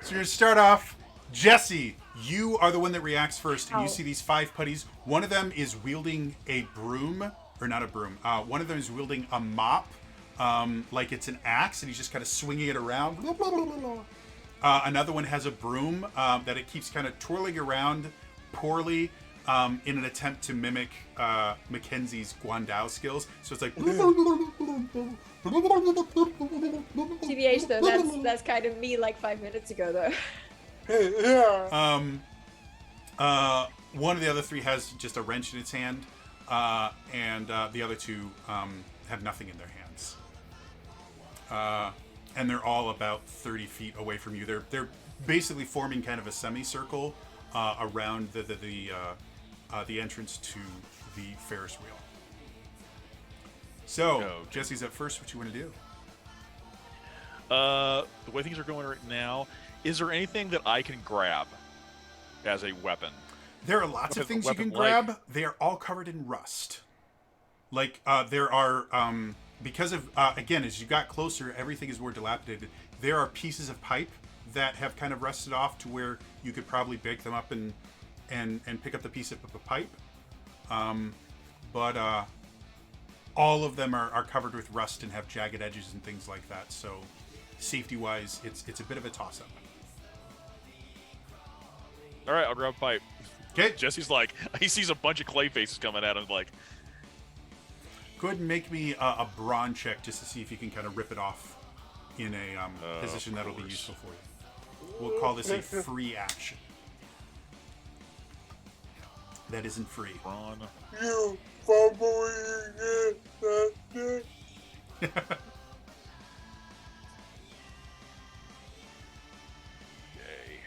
So you're gonna start off. Jesse, you are the one that reacts first, and you Ow. see these 5 putties. One of them is wielding a broom, or not a broom. One of them is wielding a mop, like it's an axe, and he's just kind of swinging it around. Another one has a broom that it keeps kind of twirling around poorly in an attempt to mimic Mackenzie's Guandao skills. So it's like. TBH though, that's kind of me like 5 minutes ago though. Yeah. One of the other 3 has just a wrench in its hand, and the other 2 have nothing in their hands. And they're all about 30 feet away from you. They're basically forming kind of a semicircle around the entrance to the Ferris wheel. So, Okay. Jesse's up first. What you want to do? The way things are going right now, is there anything that I can grab as a weapon? There are lots of Okay, things you can weapon-like. grab. They are all covered in rust. Like, there are, because of, again, as you got closer, everything is more dilapidated. There are pieces of pipe that have kind of rusted off to where you could probably break them up and pick up the piece of a pipe. But all of them are covered with rust and have jagged edges and things like that. So, safety-wise, it's a bit of a toss-up. All right, I'll grab a pipe. Okay, Jesse's like, he sees a bunch of clay faces coming at him, like, go ahead and make me a brawn check just to see if you can kind of rip it off in a position that'll be course. useful for you. We'll call this a free action. That isn't free. Ron. You probably get that. Yay.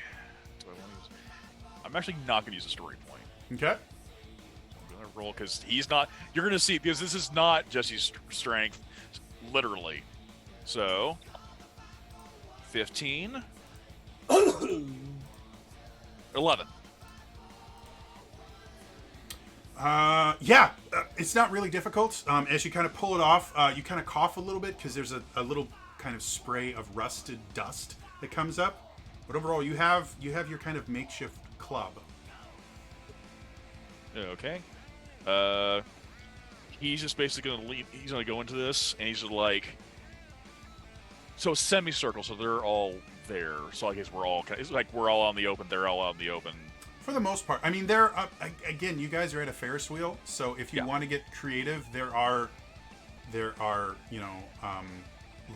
Do I want to use... I'm actually not going to use a story point. Okay. I'm going to roll because he's not... You're going to see, because this is not Jesse's strength, literally. So, 15. 11. Yeah, it's not really difficult. As you kind of pull it off, you kind of cough a little bit because there's a little kind of spray of rusted dust that comes up. But overall, you have your kind of makeshift club. Okay. He's just basically going to leave. He's going to go into this, and he's just like... So semicircle, so they're all there. So I guess we're all... It's like we're all out in the open, they're all out in the open. For the most part, I mean, again, you guys are at a Ferris wheel, so if you want to get creative, there are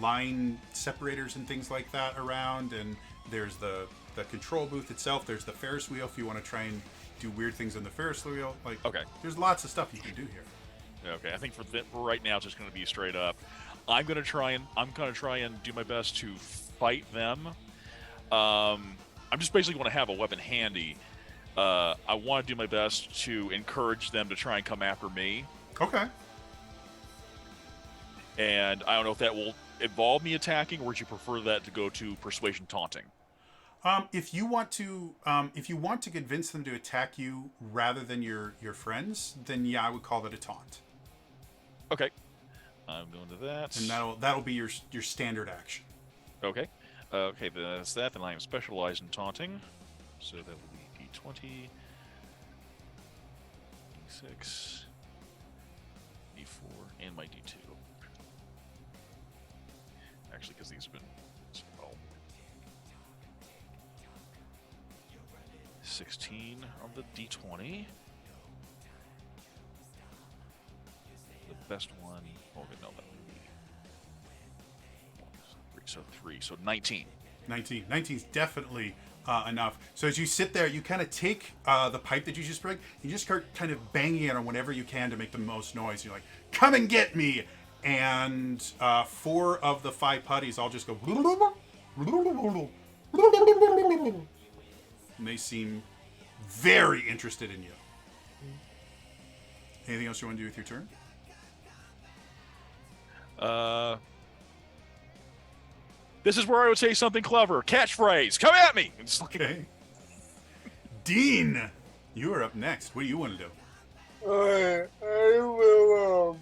line separators and things like that around, and there's the control booth itself. There's the Ferris wheel if you want to try and do weird things on the Ferris wheel. Like, Okay. there's lots of stuff you can do here. Okay, I think for right now, it's just going to be straight up. I'm going to try and do my best to fight them. I'm just basically want to have a weapon handy. I want to do my best to encourage them to try and come after me. Okay. And I don't know if that will involve me attacking, or would you prefer that to go to persuasion taunting? If you want to convince them to attack you rather than your friends, then yeah, I would call that a taunt. Okay, I'm going to that. And that'll be your standard action. Okay. Okay, then that's that. Then I am specialized in taunting. So that will be D20, D6, D4, and my D2. Actually, because these have been... Well, 16 on the D20. The best one... Oh, no, that would be... 3, so 19. 19 is definitely enough. So as you sit there, you kind of take the pipe that you just broke, you just start kind of banging it on whenever you can to make the most noise. You're like, come and get me! And 4 of the 5 putties all just go... And they seem very interested in you. Anything else you want to do with your turn? This is where I would say something clever. Catchphrase. Come at me. It's like, Okay. Dean, you are up next. What do you want to do? I will,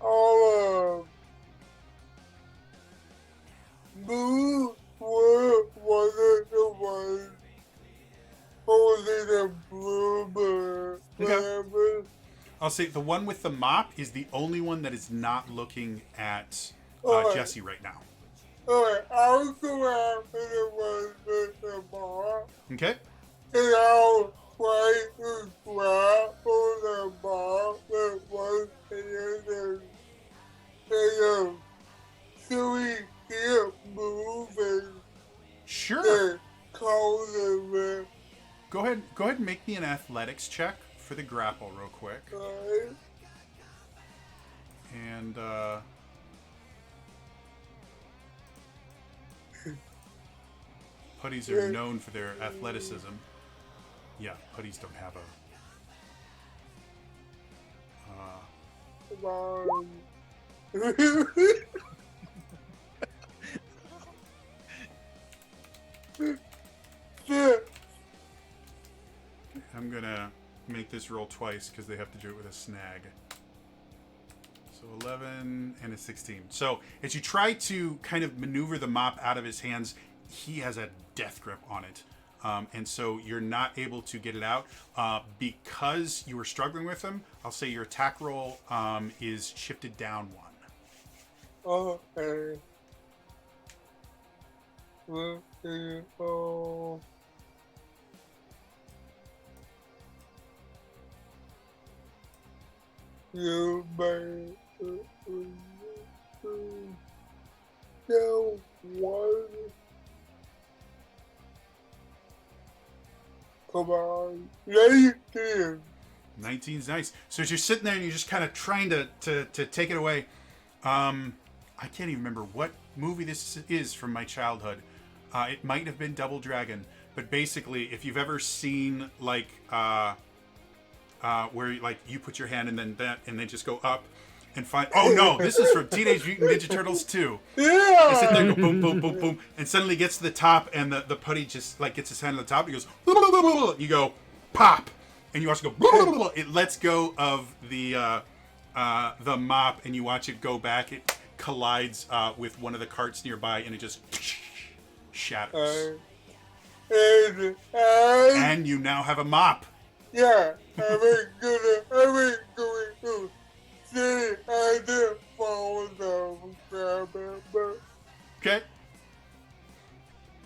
I'll, move where wasn't the one holding the bloomer. Okay. I'll say the one with the mop is the only one that is not looking at Jesse right now. Alright, I'll go after the one with the ball, Okay? and I'll try to grapple the ball that was in the so we can't move and Sure. then call them Go ahead and make me an athletics check for the grapple real quick. And putties are known for their athleticism. Yeah, putties don't have a Come on. I'm gonna make this roll twice because they have to do it with a snag. So 11 and a 16. So as you try to kind of maneuver the mop out of his hands, he has a death grip on it. And so you're not able to get it out. Because you were struggling with him, I'll say your attack roll is shifted down 1. Okay. Oh. You may no one. Come on, 19. 19's nice. So as you're sitting there and you're just kind of trying to take it away, I can't even remember what movie this is from my childhood. It might have been Double Dragon, but basically, if you've ever seen like where like you put your hand and then that and then just go up and find. Oh no, this is from Teenage Mutant Ninja Turtles 2. I sit there, and go boom, boom, boom, boom, and suddenly gets to the top, and the putty just like gets his hand on the top. And he goes, you go pop, and you watch it go. It lets go of the mop, and you watch it go back. It collides with one of the carts nearby, and it just shatters. And you now have a mop. Yeah, I ain't going to say I didn't fall down. Okay.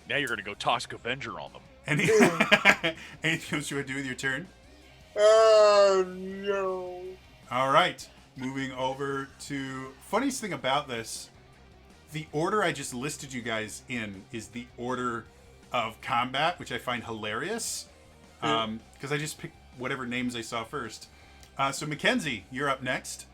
Now you're going to go Toxic Avenger on them. Anything else you want to do with your turn? No. All right. Moving over to... Funniest thing about this, the order I just listed you guys in is the order of combat, which I find hilarious. Because I just picked whatever names I saw first. So Mackenzie, you're up next.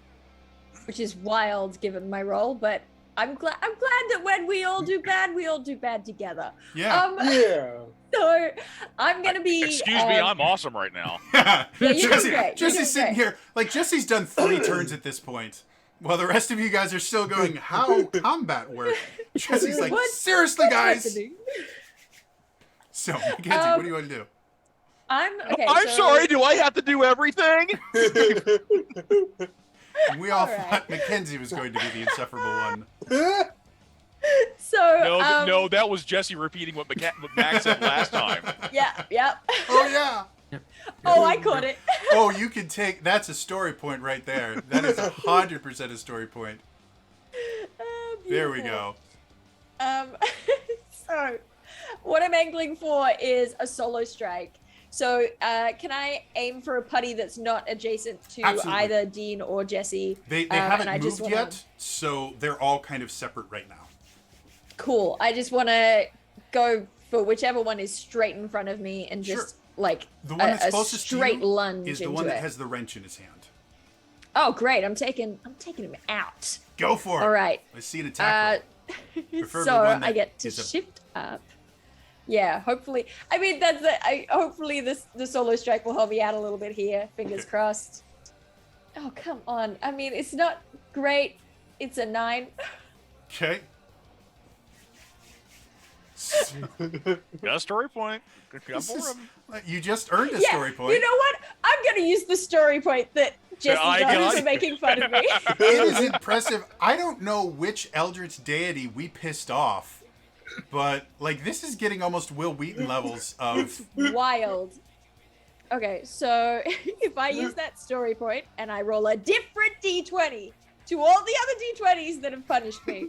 Which is wild given my role, but I'm glad that when we all do bad together. Yeah. Yeah. So I'm gonna be. Excuse me, I'm awesome right now. Yeah, you're doing great. You're Jesse's doing sitting great. here. Like, Jesse's done 3 turns at this point. While the rest of you guys are still going, how combat work? Jesse's like, What? seriously, What's guys? happening? So, Mackenzie, what do you want to do? I'm sorry, do I have to do everything? We all All right. thought Mackenzie was going to be the insufferable one. So No, that was Jesse repeating what Max said last time. Yeah. Oh, yeah. Oh, I caught it. Oh, you can take... That's a story point right there. That is 100% a story point. There we Beautiful. go. So what I'm angling for is a solo strike. So can I aim for a putty that's not adjacent to Absolutely. either Dean or Jesse? They and haven't I just moved wanna- yet, so they're all kind of separate right now. Cool. I just want to go for whichever one is straight in front of me and just like The one that's a closest straight to you lunge is the into one that it. has the wrench in his hand. Oh, great! I'm taking him out. Go for it. All right. Let's see an attack roll. Preferably So one that I get to is a- shift up. Yeah, hopefully. I mean, hopefully the solo strike will help me out a little bit here. Fingers Okay. crossed. Oh, come on. I mean, it's not great. It's a 9. Okay. Got a story point. Got This more is- of 'em. You just earned a Yeah, story point. you know what? I'm going to use the story point that Jesse I does got for it. making fun of me. It is impressive. I don't know which Eldritch deity we pissed off, but like this is getting almost Will Wheaton levels of. Wild. Okay, so if I use that story point and I roll a different d20 to all the other d20s that have punished me.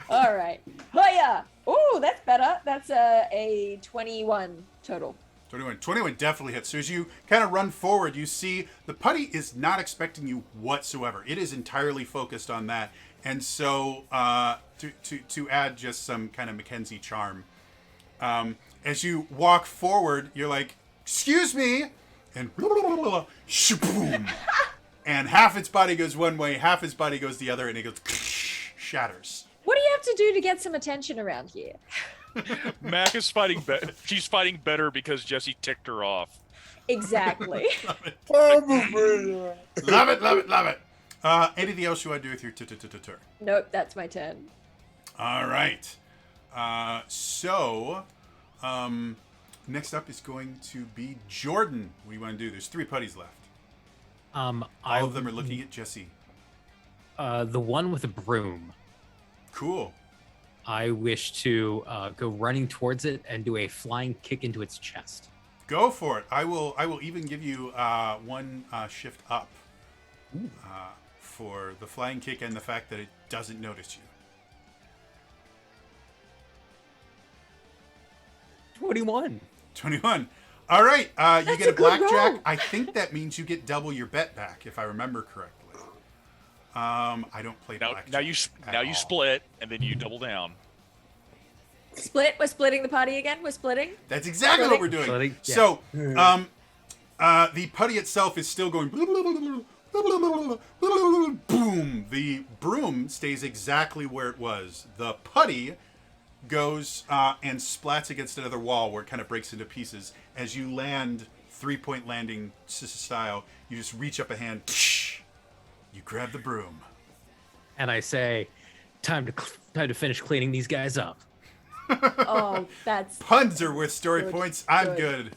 All right. Hiya! Oh, that's better. That's a 21 total. 21 definitely hits. So as you kind of run forward, you see the putty is not expecting you whatsoever. It is entirely focused on that. And so to add just some kind of Mackenzie charm, as you walk forward, you're like, excuse me, and shaboom. And half its body goes one way, half its body goes the other, and it goes shatters. What do you have to do to get some attention around here? Mac is fighting better. She's fighting better because Jesse ticked her off. Exactly. Probably not. Love it, love it, love it. Anything else you want to do with your turn? Nope, that's my turn. All right. Next up is going to be Jordan. What do you want to do? There's 3 putties left. All of them are looking at Jesse. The one with a broom. Cool. I wish to go running towards it and do a flying kick into its chest. Go for it. I will even give you 1 shift up for the flying kick and the fact that it doesn't notice you. 21. 21. All right. You That's get a a good blackjack. roll. I think that means you get double your bet back, if I remember correctly. I don't play blackjack. Now you at now you all. split and then you double down. Split. We're splitting the party again. We're splitting. That's exactly what we're doing. Splitting, yeah. So, the putty itself is still going. Boom. The broom stays exactly where it was. The putty goes and splats against another wall where it kind of breaks into pieces. As you land, 3-point landing style, you just reach up a hand. You grab the broom. And I say, time to finish cleaning these guys up. Oh, that's Puns are worth story Good, points. I'm good. good.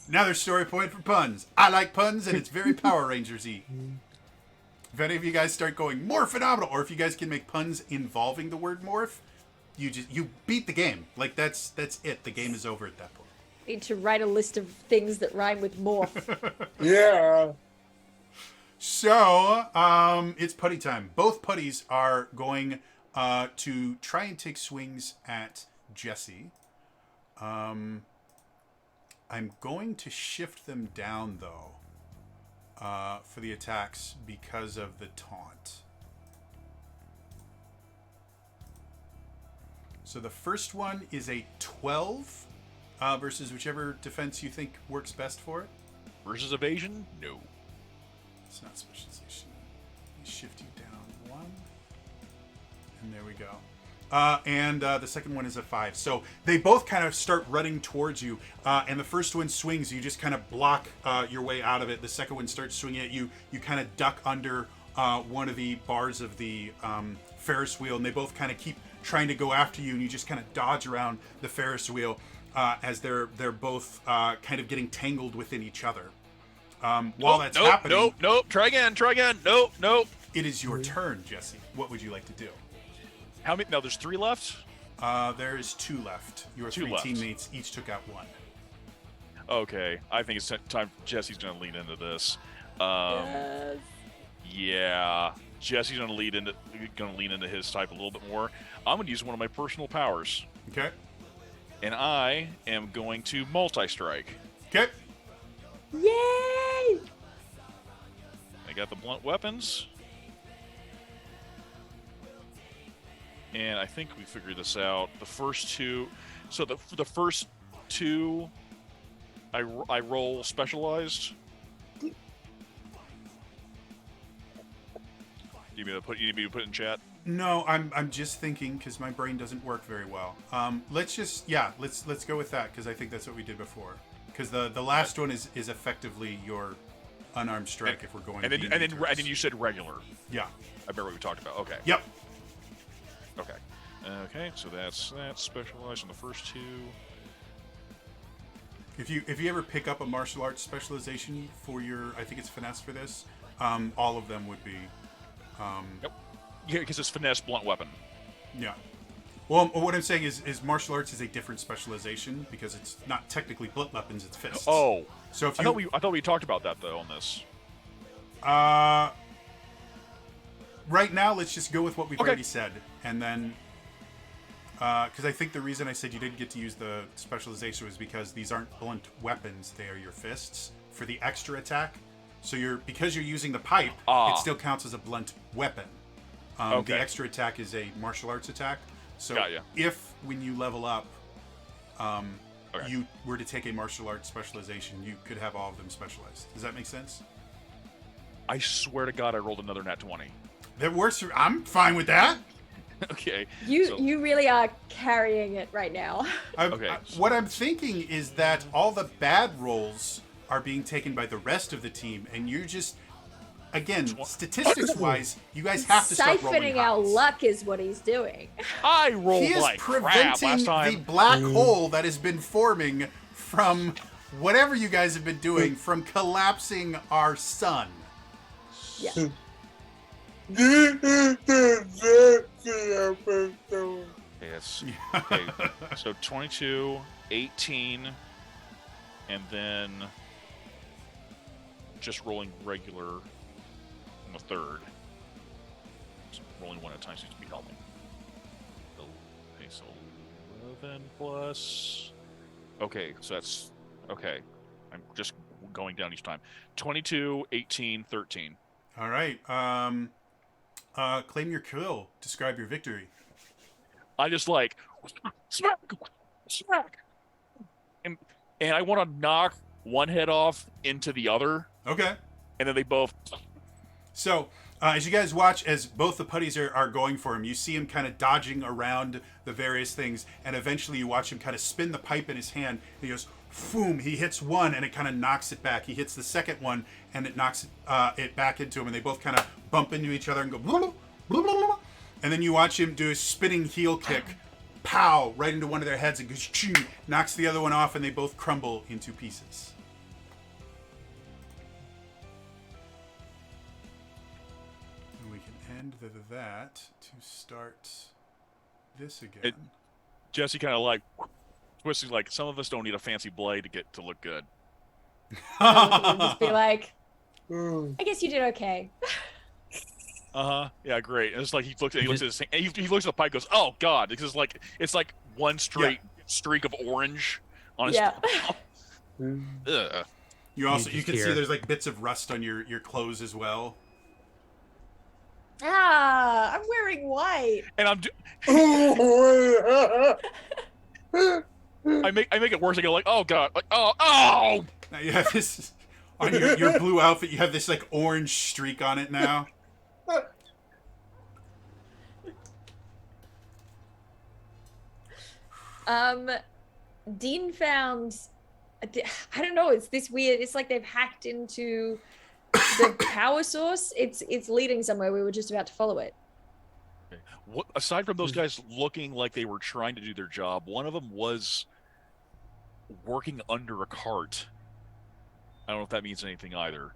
Another story point for puns. I like puns, and it's very Power Rangers-y. If any of you guys start going more phenomenal, or if you guys can make puns involving the word morph, you beat the game. Like that's it. The game is over at that point. need to write a list of things that rhyme with morph. Yeah. So it's putty time. Both putties are going to try and take swings at Jesse. I'm going to shift them down though for the attacks because of the taunt. So the first one is a 12 versus whichever defense you think works best for it. Versus evasion? No. It's not specialization. Let me shift you down 1. And there we go. And the second one is a 5. So they both kind of start running towards you. And the first one swings. You just kind of block your way out of it. The second one starts swinging at you. You kind of duck under one of the bars of the Ferris wheel. And they both kind of keep trying to go after you. And you just kind of dodge around the Ferris wheel as they're both kind of getting tangled within each other. While that's happening... Nope. Try again. Nope. It is your turn, Jesse. What would you like to do? How many? No, there's 3 left? There's 2 left. Your 2 3 left. teammates each took out 1. Okay. I think it's time Jesse's going to lean into this. Yes. Yeah. Jesse's going to lean into his type a little bit more. I'm going to use one of my personal powers. Okay? And I am going to multi-strike. Okay. Yay! I got the blunt weapons. And I think we figured this out. The first 2... So the first 2, I roll specialized. You need me to put in chat? No, I'm just thinking because my brain doesn't work very well. Let's go with that because I think that's what we did before. Because the last one is effectively your unarmed strike if we're going. And then you said regular. Yeah. I remember what we talked about. Okay. Yep. Okay, so that's specialized on the first 2. If you ever pick up a martial arts specialization for your, I think it's finesse for this, all of them would be. Yep. Yeah, because it's finesse blunt weapon. Yeah. Well, what I'm saying is martial arts is a different specialization because it's not technically blunt weapons; it's fists. Oh. So if I thought we talked about that though on this. Right now, let's just go with what we've Okay. already said, and then. Because I think the reason I said you didn't get to use the specialization was because these aren't blunt weapons; they are your fists for the extra attack. So because you're using the pipe, it still counts as a blunt weapon. Okay. The extra attack is a martial arts attack. So Got ya. if when you level up, Okay. you were to take a martial arts specialization, you could have all of them specialized. Does that make sense? I swear to God, I rolled another nat 20. That works. I'm fine with that. Okay. You really are carrying it right now. Okay. What I'm thinking is that all the bad rolls are being taken by the rest of the team, and you're just, again, statistics-wise, you guys have to start rolling Siphoning our highs. luck is what he's doing. I He rolled is like crap preventing last the time. black hole that has been forming from whatever you guys have been doing from collapsing our sun. Yeah. This is the sexy episode. Yes. Okay. So 22, 18, and then just rolling regular on the third. Just rolling one at a time seems to be helping. Okay, so 11 plus. Okay, so that's okay. I'm just going down each time. 22, 18, 13. All right. Claim your kill. Describe your victory. I just like smack, smack, and I want to knock one head off into the other, Okay. and then they both. So, as you guys watch, as both the putties are going for him, you see him kind of dodging around the various things, and eventually you watch him kind of spin the pipe in his hand. He goes, boom, he hits one, and it kind of knocks it back. He hits the second one, and it knocks it back into him, and they both kind of bump into each other and go, blah, blah, blah, blah, blah. And then you watch him do a spinning heel kick, pow, right into one of their heads, and goes, knocks the other one off, and they both crumble into pieces. And we can end that to start this again. Jesse kind of like twisting, like some of us don't need a fancy blade to look good. We'll just be like, Mm. I guess you did okay. Yeah, great. And it's like he looks at his hand, and he looks at the pipe, goes, "Oh God!" Because it's like one straight streak of orange on his. Yeah. Ugh. You also You you just can see hear- there's like bits of rust on your clothes as well. I'm wearing white. And I make it worse. I go like, "Oh God!" Like, oh. Now you have this on your blue outfit. You have this like orange streak on it now. Dean found, I don't know, it's this weird, it's like they've hacked into the power source. It's leading somewhere. We were just about to follow it. What, aside from those guys looking like they were trying to do their job, one of them was working under a cart. I don't know if that means anything either.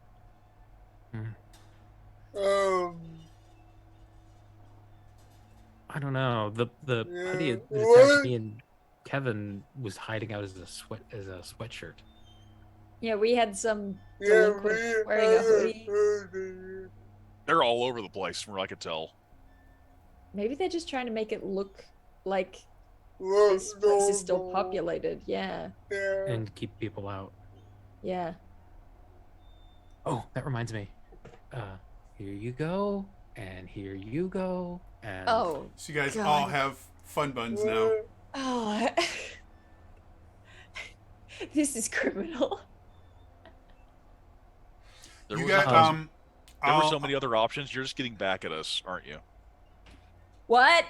I don't know. The putty Yeah, that what? attacked me and Kevin was hiding out as a sweatshirt. Yeah, we had some Yeah, delinquent wearing a hoodie. They're all over the place, from what I could tell. Maybe they're just trying to make it look like Look, this place is still no, populated. Yeah, Yeah. And keep people out. yeah. Oh, that reminds me. Here you go, and here you go, and Oh, So you guys God. all have fun buns now. oh. This is criminal. There You was got there were I'll- so many other options. You're just getting back at us, aren't you? What?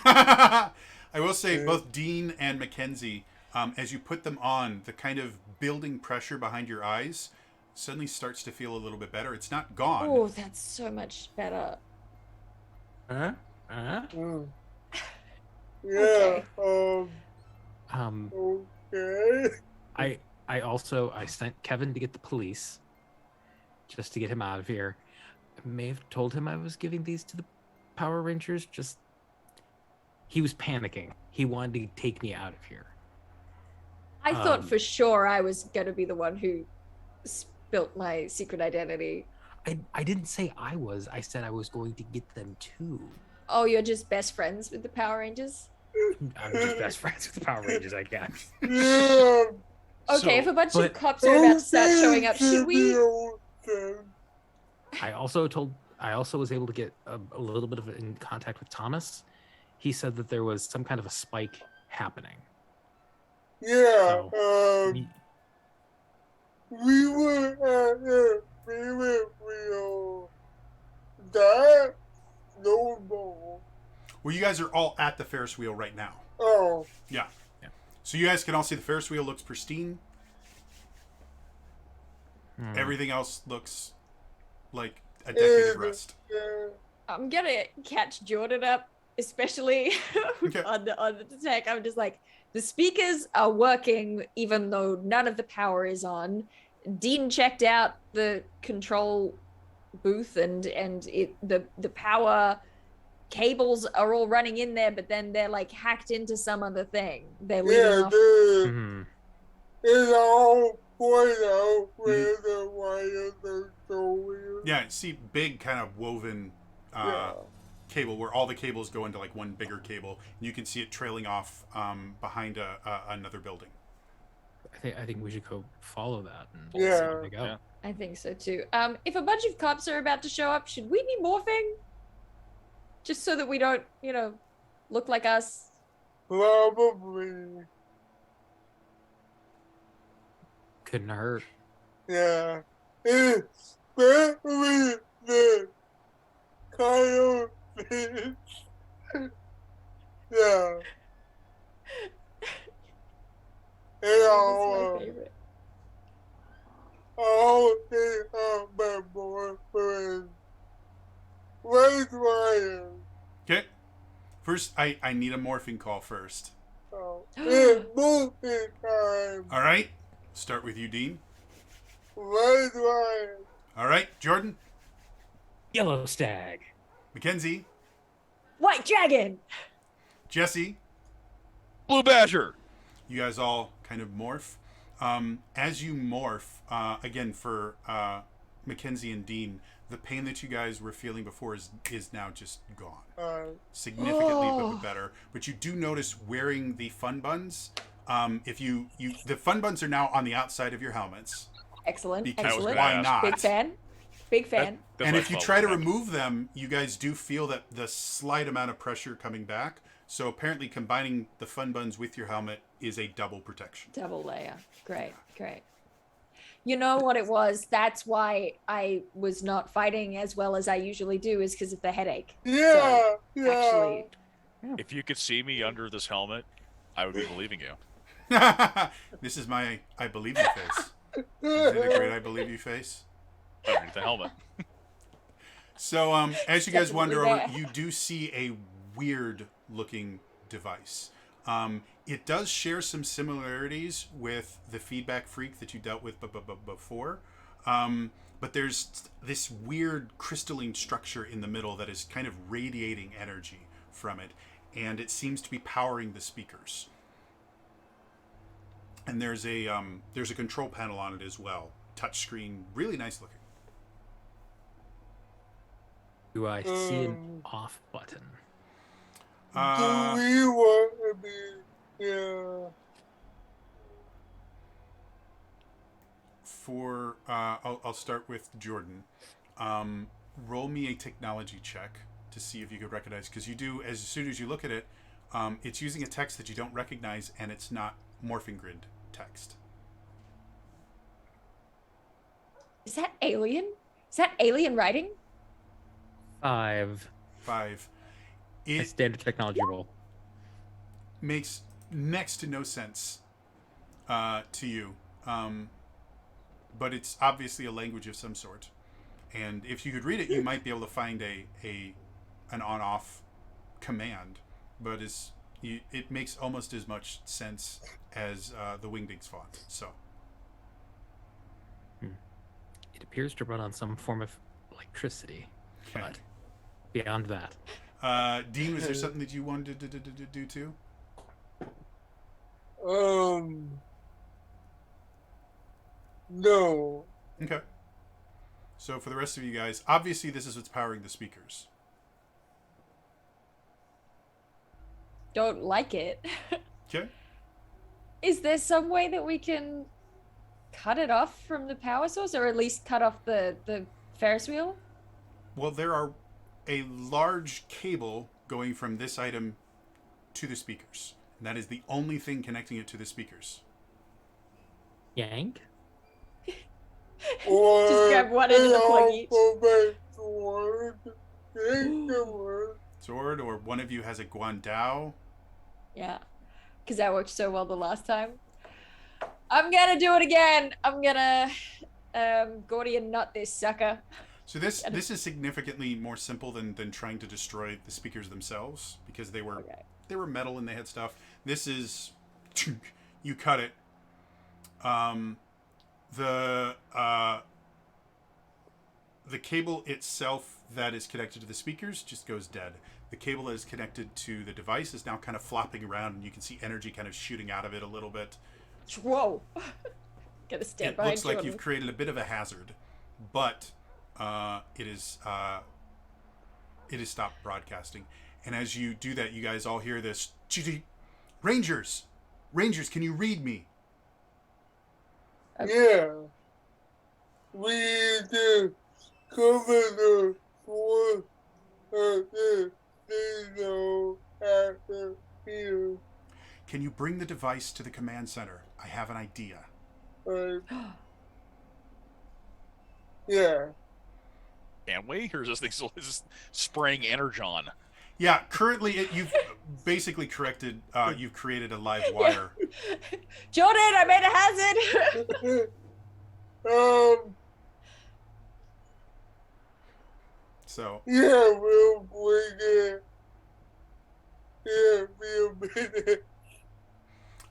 I will say both Dean and Mackenzie, as you put them on, the kind of building pressure behind your eyes suddenly starts to feel a little bit better. It's not gone. Oh, that's so much better. Huh? Mm. Okay. Yeah. Okay. I sent Kevin to get the police just to get him out of here. I may have told him I was giving these to the Power Rangers. Just he was panicking. He wanted to take me out of here. I thought Um, for sure I was going to be the one who spilt my secret identity. I didn't say I was. I said I was going to get them too. Oh, you're just best friends with the Power Rangers? I'm just best friends with the Power Rangers, I guess. Yeah. Okay, if a bunch of but- cops are about to start showing up, should we? I also was able to get a little bit of in contact with Thomas. He said that there was some kind of a spike happening. Yeah. So, We were real. That no more. Well, you guys are all at the Ferris wheel right now. Oh. Yeah. Yeah. So you guys can all see the Ferris wheel looks pristine. Everything else looks like a decade of rest. I'm gonna catch Jordan up, especially Okay. on the tech. I'm just like, the speakers are working even though none of the power is on. Dean checked out the control booth and the power cables are all running in there, but then they're like hacked into some other thing. They're leading Yeah, off. dude. It's all pointed out where the wires are so weird. Yeah, see big kind of woven cable where all the cables go into like one bigger cable. And you can see it trailing off behind another building. I think we should go follow that and see Yeah. where they go. Yeah. I think so too. If a bunch of cops are about to show up, should we be morphing? Just so that we don't, look like us. Probably. Couldn't hurt. Yeah. Especially the coyotes. Yeah. And This is my all favorite. the my boyfriend. Where's Ryan? Okay. First, I need a morphing call first. Oh, it's movie time. All right. Start with you, Dean. Where's Ryan? All right, Jordan, Yellow stag. Mackenzie, White dragon. Jesse. Blue Badger. You guys all kind of morph. As you morph, again for Mackenzie and Dean, the pain that you guys were feeling before is now just gone. Significantly but better. But you do notice wearing the fun buns. If you the fun buns are now on the outside of your helmets. Excellent. Because Excellent. why not? Big fan. Big fan. And if you try to remove them, you guys do feel that the slight amount of pressure coming back. So apparently combining the fun buns with your helmet is a double protection. Double layer. Great. Great. You know what it was? That's why I was not fighting as well as I usually do, is because of the headache. Yeah, So, actually, If you could see me under this helmet, I would be believing you. This is my I believe you face. Is it a great I believe you face? Underneath the helmet. So as you guys Definitely wander over, there. you do see a weird looking device. It does share some similarities with the feedback freak that you dealt with before. But there's this weird crystalline structure in the middle that is kind of radiating energy from it. And it seems to be powering the speakers. And there's a control panel on it as well. Touchscreen, really nice looking. Do I see an off button? Do we want to be? Yeah. I'll start with Jordan. Roll me a technology check to see if you could recognize, because you do, as soon as you look at it, it's using a text that you don't recognize, and it's not morphing grid text. is that alien? Is that alien writing? 5. 5. A It standard technology roll. makes next to no sense to you, but it's obviously a language of some sort. And if you could read it, you might be able to find an on-off command, but it makes almost as much sense as the Wingdings font. So It appears to run on some form of electricity, okay. but beyond that, Dean, was there something that you wanted to do too? No. Okay. So for the rest of you guys, obviously this is what's powering the speakers. Don't like it. Okay. Is there some way that we can cut it off from the power source, or at least cut off the Ferris wheel? Well, there are a large cable going from this item to the speakers. And that is the only thing connecting it to the speakers. yank. Just grab one end of the plug each. sword, or one of you has a guandao. Yeah, because that worked so well the last time. I'm gonna do it again. I'm gonna Gordian nut this sucker. So this is significantly more simple than trying to destroy the speakers themselves, because they were metal and they had stuff. This is you cut it. The cable itself that is connected to the speakers just goes dead. The cable that is connected to the device is now kind of flopping around, and you can see energy kind of shooting out of it a little bit. Whoa! Gotta stand It behind looks like Jordan. you've created a bit of a hazard, but it is stopped broadcasting. And as you do that, you guys all hear this: Rangers, Rangers, can you read me? Yeah. We just cover the floor of the signal after here. Can you bring the device to the command center? I have an idea. Yeah. Can we? Or is this thing still is this spraying energon? Yeah, currently you've basically corrected. You've created a live wire. Jordan, I made a hazard. So Yeah, we'll bring it. Yeah, be a minute.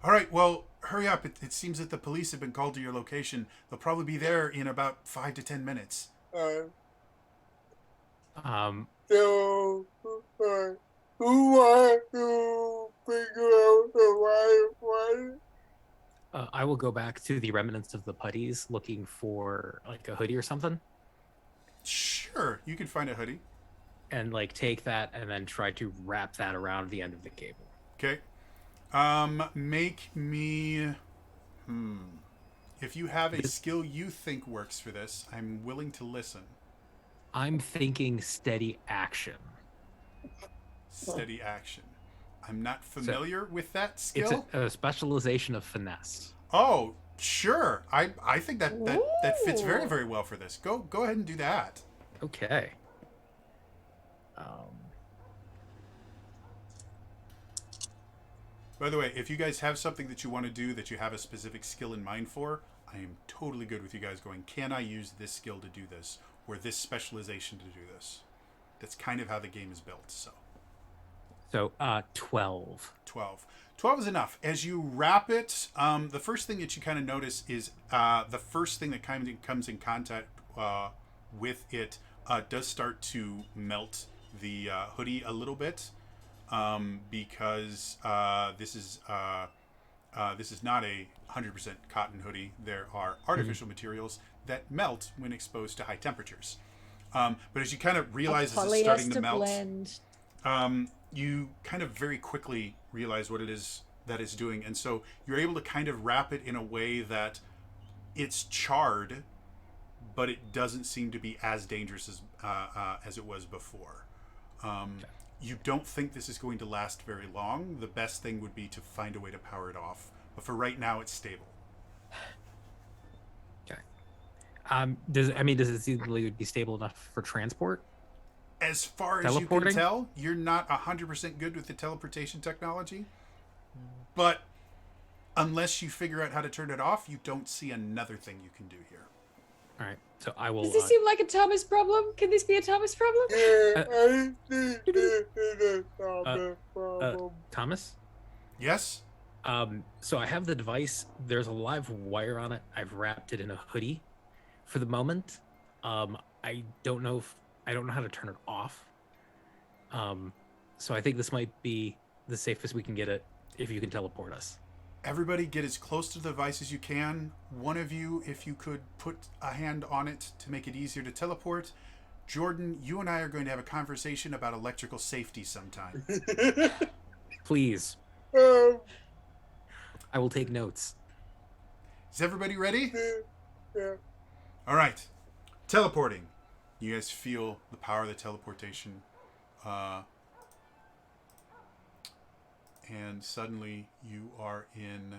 all right, well, hurry up. It seems that the police have been called to your location. They'll probably be there in about 5 to 10 minutes. So, who wants to figure out the right one? I will go back to the remnants of the putties looking for like a hoodie or something, Sure, you can find a hoodie. and like take that and then try to wrap that around the end of the cable. Okay. Make me. If you have a skill you think works for this, I'm willing to listen. I'm thinking steady action. Steady action. I'm not familiar with that skill. It's a specialization of finesse. Oh, sure. I think that fits very, very well for this. Go ahead and do that. Okay. By the way, if you guys have something that you want to do that you have a specific skill in mind for, I am totally good with you guys going, can I use this skill to do this? Or this specialization to do this? That's kind of how the game is built, so. So 12. 12. 12 is enough. As you wrap it, the first thing that you kind of notice is the first thing that kind of comes in contact with it does start to melt the hoodie a little bit, because this is not a 100% cotton hoodie. There are artificial materials that melt when exposed to high temperatures. But as you kind of realize as it's starting to melt, you kind of very quickly realize what it is that it's doing. And so you're able to kind of wrap it in a way that it's charred, but it doesn't seem to be as dangerous as it was before. You don't think this is going to last very long. The best thing would be to find a way to power it off. But for right now, it's stable. Okay. Does it seem like it would be stable enough for transport? As far as you can tell, you're not 100% good with the teleportation technology. But unless you figure out how to turn it off, you don't see another thing you can do here. All right. So I will. Does this seem like a Thomas problem? Can this be a Thomas problem? Yeah, I think this is a problem. Thomas? Yes? So I have the device. There's a live wire on it. I've wrapped it in a hoodie. For the moment, I don't know how to turn it off. So I think this might be the safest we can get it if you can teleport us. Everybody get as close to the device as you can. One of you, if you could put a hand on it to make it easier to teleport. Jordan, you and I are going to have a conversation about electrical safety sometime. Please. Um, I will take notes. Is everybody ready? yeah. All right. Teleporting. You guys feel the power of the teleportation. And suddenly you are in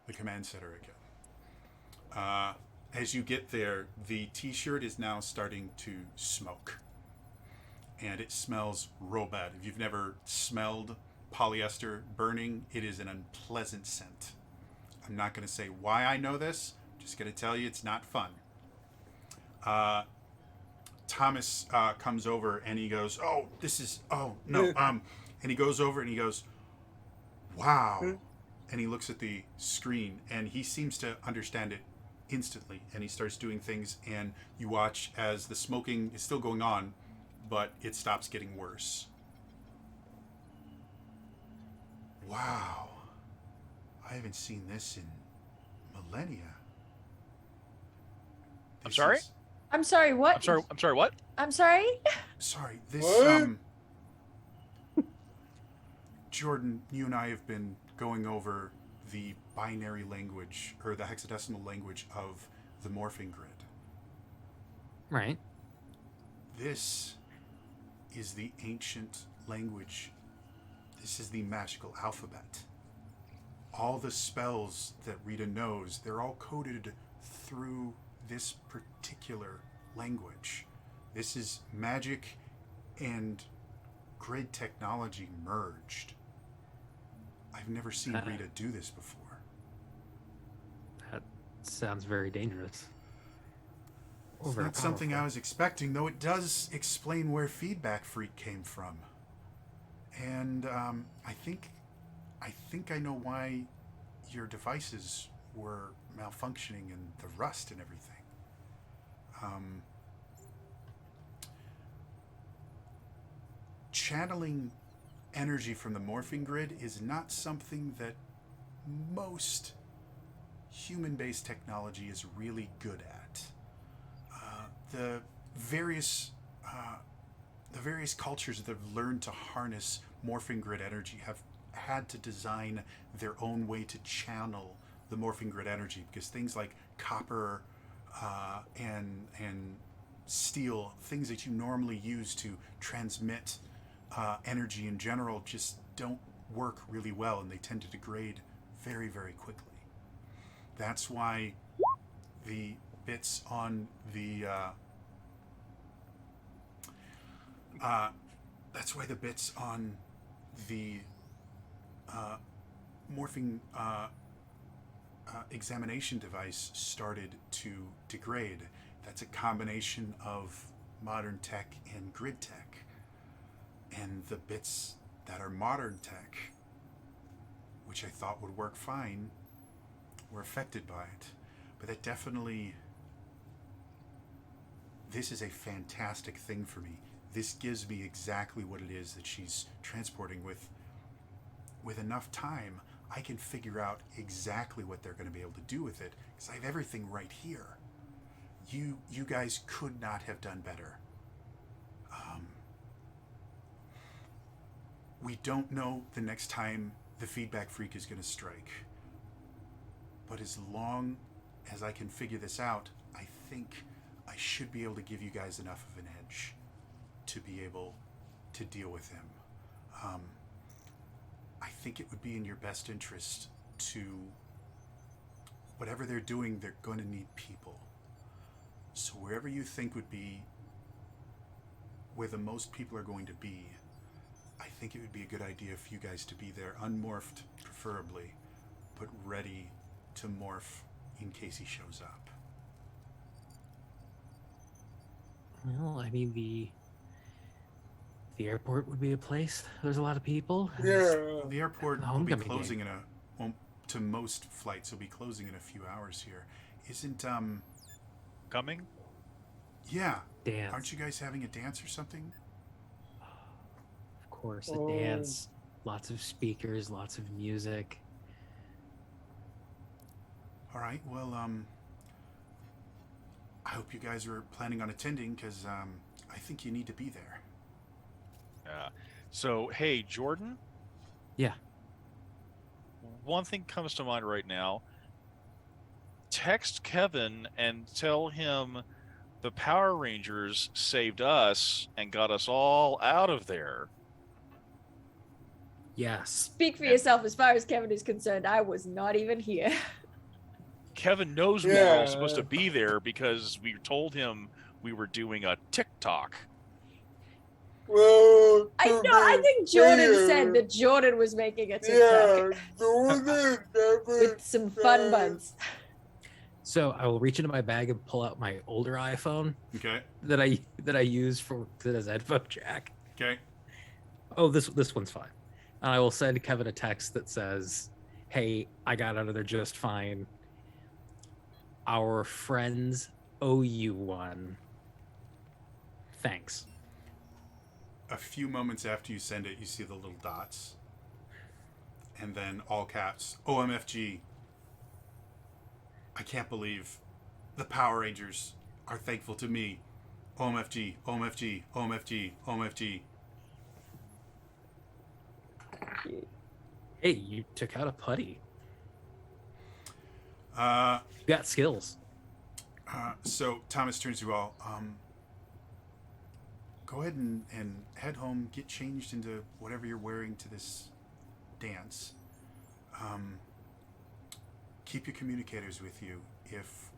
the command center again. As you get there, the t-shirt is now starting to smoke. and it smells real bad. If you've never smelled polyester burning, it is an unpleasant scent. I'm not going to say why I know this. I'm just going to tell you it's not fun. Thomas comes over and he goes, "Oh, this is no." And he goes over and he goes, "Wow." And he looks at the screen and he seems to understand it instantly, and he starts doing things, and you watch as the smoking is still going on, but it stops getting worse. Wow. I haven't seen this in millennia. I'm sorry? I'm sorry, what? I'm sorry, what? I'm sorry? Sorry, this, What? Jordan, you and I have been going over the binary language, or the hexadecimal language of the morphing grid. Right. This is the ancient language. This is the magical alphabet. All the spells that Rita knows, they're all coded through this particular language. This is magic and grid technology merged. I've never seen Rita do this before. That sounds very dangerous. It's not something I was expecting, though it does explain where Feedback Freak came from. And I think I know why your devices were malfunctioning and the rust and everything. Channeling energy from the morphing grid is not something that most human-based technology is really good at. The various cultures that have learned to harness morphing grid energy have had to design their own way to channel the morphing grid energy, because things like copper and steel, things that you normally use to transmit energy in general, just don't work really well, and they tend to degrade very, very quickly. That's why the bits on the morphing examination device started to degrade. That's a combination of modern tech and grid tech. And the bits that are modern tech, which I thought would work fine, were affected by it. But that definitely, this is a fantastic thing for me. This gives me exactly what it is that she's transporting with. With enough time, I can figure out exactly what they're going to be able to do with it, because I have everything right here. You guys could not have done better. We don't know the next time the Feedback Freak is going to strike. But as long as I can figure this out, I think I should be able to give you guys enough of an edge to be able to deal with him. I think it would be in your best interest to, whatever they're doing, they're going to need people. So wherever you think would be where the most people are going to be, I think it would be a good idea for you guys to be there, unmorphed preferably, but ready to morph in case he shows up. Well, I mean, the airport would be a place. There's a lot of people. Yeah. The airport The will be homecoming closing game. to most flights, will be closing in a few hours here. Isn't, Coming? yeah. Dance. Aren't you guys having a dance or something? Of course, a Oh. dance. Lots of speakers, lots of music. All right, well, I hope you guys are planning on attending, because I think you need to be there. Yeah. So, hey, Jordan, Yeah. one thing comes to mind right now. Text Kevin and tell him the Power Rangers saved us and got us all out of there. Yes. Speak for yourself. As far as Kevin is concerned, I was not even here. Kevin knows we were all Yeah. supposed to be there because we told him we were doing a TikTok. Well, I to know. I be think Jordan fair, said that Jordan was making a TikTok Yeah, Jordan never with some fun said- buns. So I will reach into my bag and pull out my older iPhone Okay. that I use for that has headphone jack. Okay. Oh, this one's fine. And I will send Kevin a text that says, "Hey, I got out of there just fine. Our friends owe you one. Thanks." A few moments after you send it, you see the little dots. And then all caps, OMFG. I can't believe the Power Rangers are thankful to me. OMFG, OMFG, OMFG, OMFG. Hey, you took out a putty. Uh, You got skills. so Thomas turns to you all. Go ahead and head home. Get changed into whatever you're wearing to this dance. Keep your communicators with you. If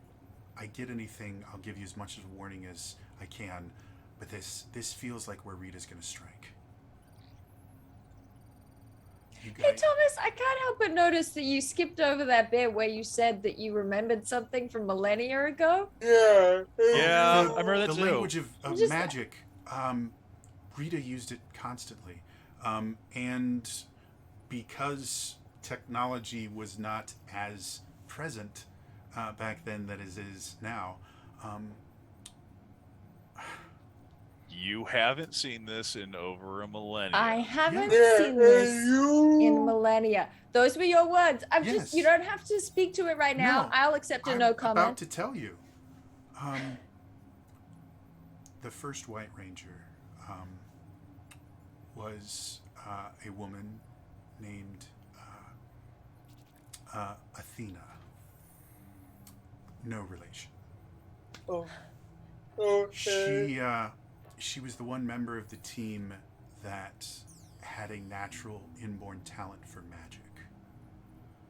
I get anything, I'll give you as much of a warning as I can. But this feels like where Rita's going to strike. You Hey guys, Thomas, I can't help but notice that you skipped over that bit where you said that you remembered something from millennia ago. Yeah. Yeah, the, I remember that the too. language of Just- magic. Rita used it constantly, and because technology was not as present back then that it is now. You haven't seen this in over a millennia. I haven't Yeah, seen this and you. in millennia. Those were your words. I'm Yes. just, you don't have to speak to it right now. No, I'll accept a I'm no about comment. to tell you. The first White Ranger was a woman named Athena. No relation. Oh. Okay. She was the one member of the team that had a natural inborn talent for magic.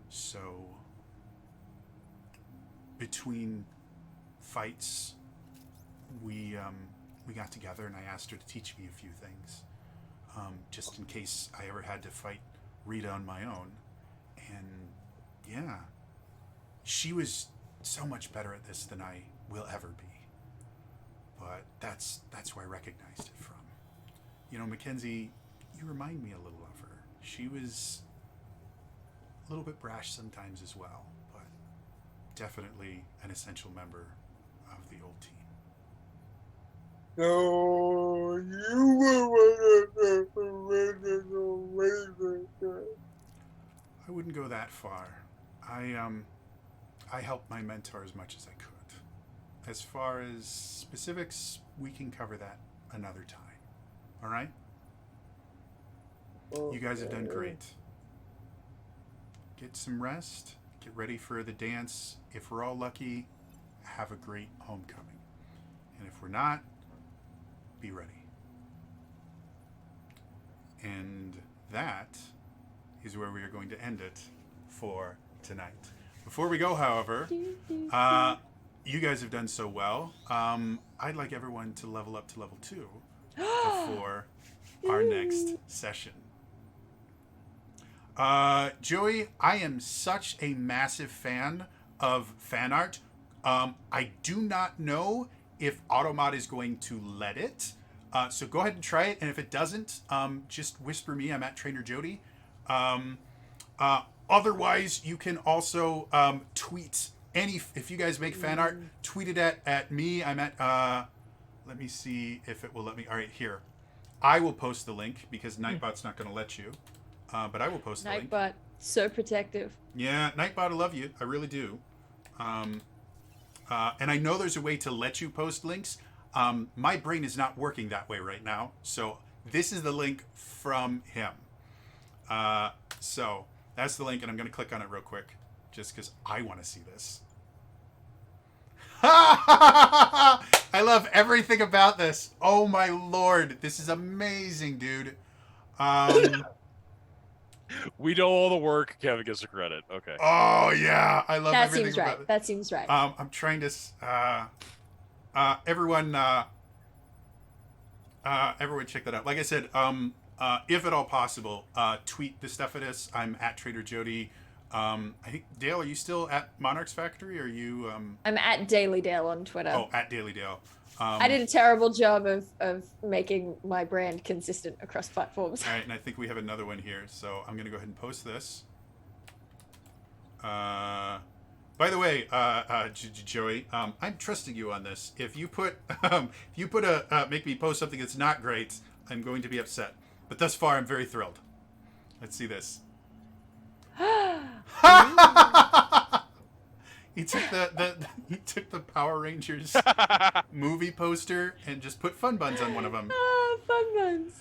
So between fights, we got together and I asked her to teach me a few things, just in case I ever had to fight Rita on my own. And yeah, she was so much better at this than I will ever be. But that's where I recognized it from. You know, Mackenzie, you remind me a little of her. She was a little bit brash sometimes as well, but definitely an essential member of the old team. So you were one of the original Rangers. I wouldn't go that far. I helped my mentor as much as I could. As far as specifics, we can cover that another time. All right? You guys have done great. Get some rest. Get ready for the dance. If we're all lucky, have a great homecoming. And if we're not, be ready. And that is where we are going to end it for tonight. Before we go, however, you guys have done so well. I'd like everyone to level up to level 2 before our next session. Joey, I am such a massive fan of fan art. I do not know if Automod is going to let it. So go ahead and try it. And if it doesn't, just whisper me. I'm at Trainer Jody. Otherwise, you can also tweet if you guys make fan art, tweet it at me. I'm at, let me see if it will let me. All right, here. I will post the link because Nightbot's not going to let you. But I will post the link. Nightbot, so protective. Yeah, Nightbot, I love you. I really do. And I know there's a way to let you post links. My brain is not working that way right now. So this is the link from him. So that's the link, and I'm going to click on it real quick just because I want to see this. I love everything about this. Oh, my Lord. This is amazing, dude. We do all the work. Kevin gets the credit. Okay. Oh, yeah. I love That everything seems about right. it. That seems right. I'm trying to... everyone... everyone check that out. Like I said, if at all possible, tweet the stuff at us. I'm at Trader Jody. I think Dale, are you still at Monarch's Factory? Or are you? I'm at Daily Dale on Twitter. Oh, at Daily Dale. I did a terrible job of making my brand consistent across platforms. All right, and I think we have another one here, so I'm gonna go ahead and post this. By the way, Joey, I'm trusting you on this. If you put make me post something that's not great, I'm going to be upset. But thus far, I'm very thrilled. Let's see this. He took the Power Rangers movie poster and just put Fun Buns on one of them. Ah, Fun Buns.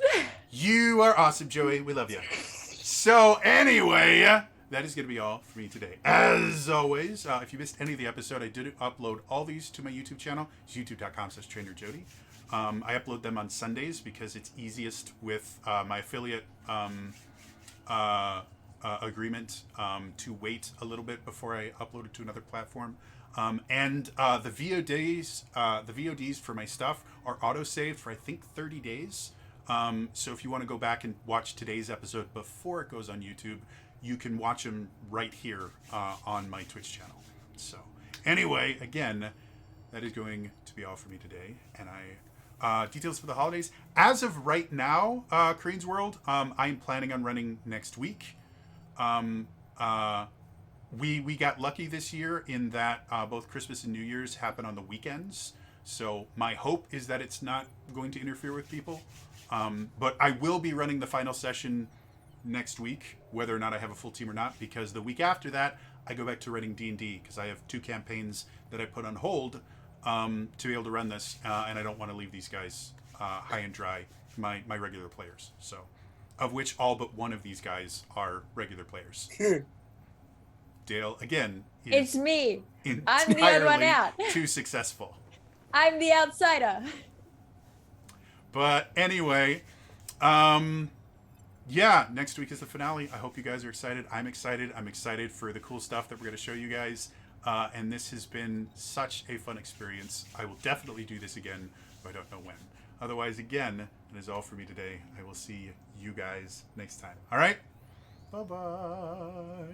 You are awesome, Joey. We love you. So anyway, that is going to be all for me today. As always, if you missed any of the episode, I did upload all these to my YouTube channel. It's youtube.com/TrainerJody. I upload them on Sundays because it's easiest with my affiliate agreement to wait a little bit before I upload it to another platform. And the VODs for my stuff are auto-saved for I think 30 days. So if you want to go back and watch today's episode before it goes on YouTube, you can watch them right here on my Twitch channel. So anyway, again, that is going to be all for me today. And details for the holidays. As of right now, Crane's World, I'm planning on running next week. We got lucky this year in that both Christmas and New Year's happen on the weekends. So my hope is that it's not going to interfere with people. But I will be running the final session next week, whether or not I have a full team or not, because the week after that, I go back to running D&D because I have 2 campaigns that I put on hold to be able to run this, and I don't want to leave these guys high and dry, my regular players. So, of which all but one of these guys are regular players. Dale, again, It's me. I'm the odd one out. Too successful. I'm the outsider. But anyway, yeah, next week is the finale. I hope you guys are excited. I'm excited. I'm excited for the cool stuff that we're going to show you guys. And this has been such a fun experience. I will definitely do this again, but I don't know when. Otherwise, again, that is all for me today. I will see you guys next time. All right? Bye-bye.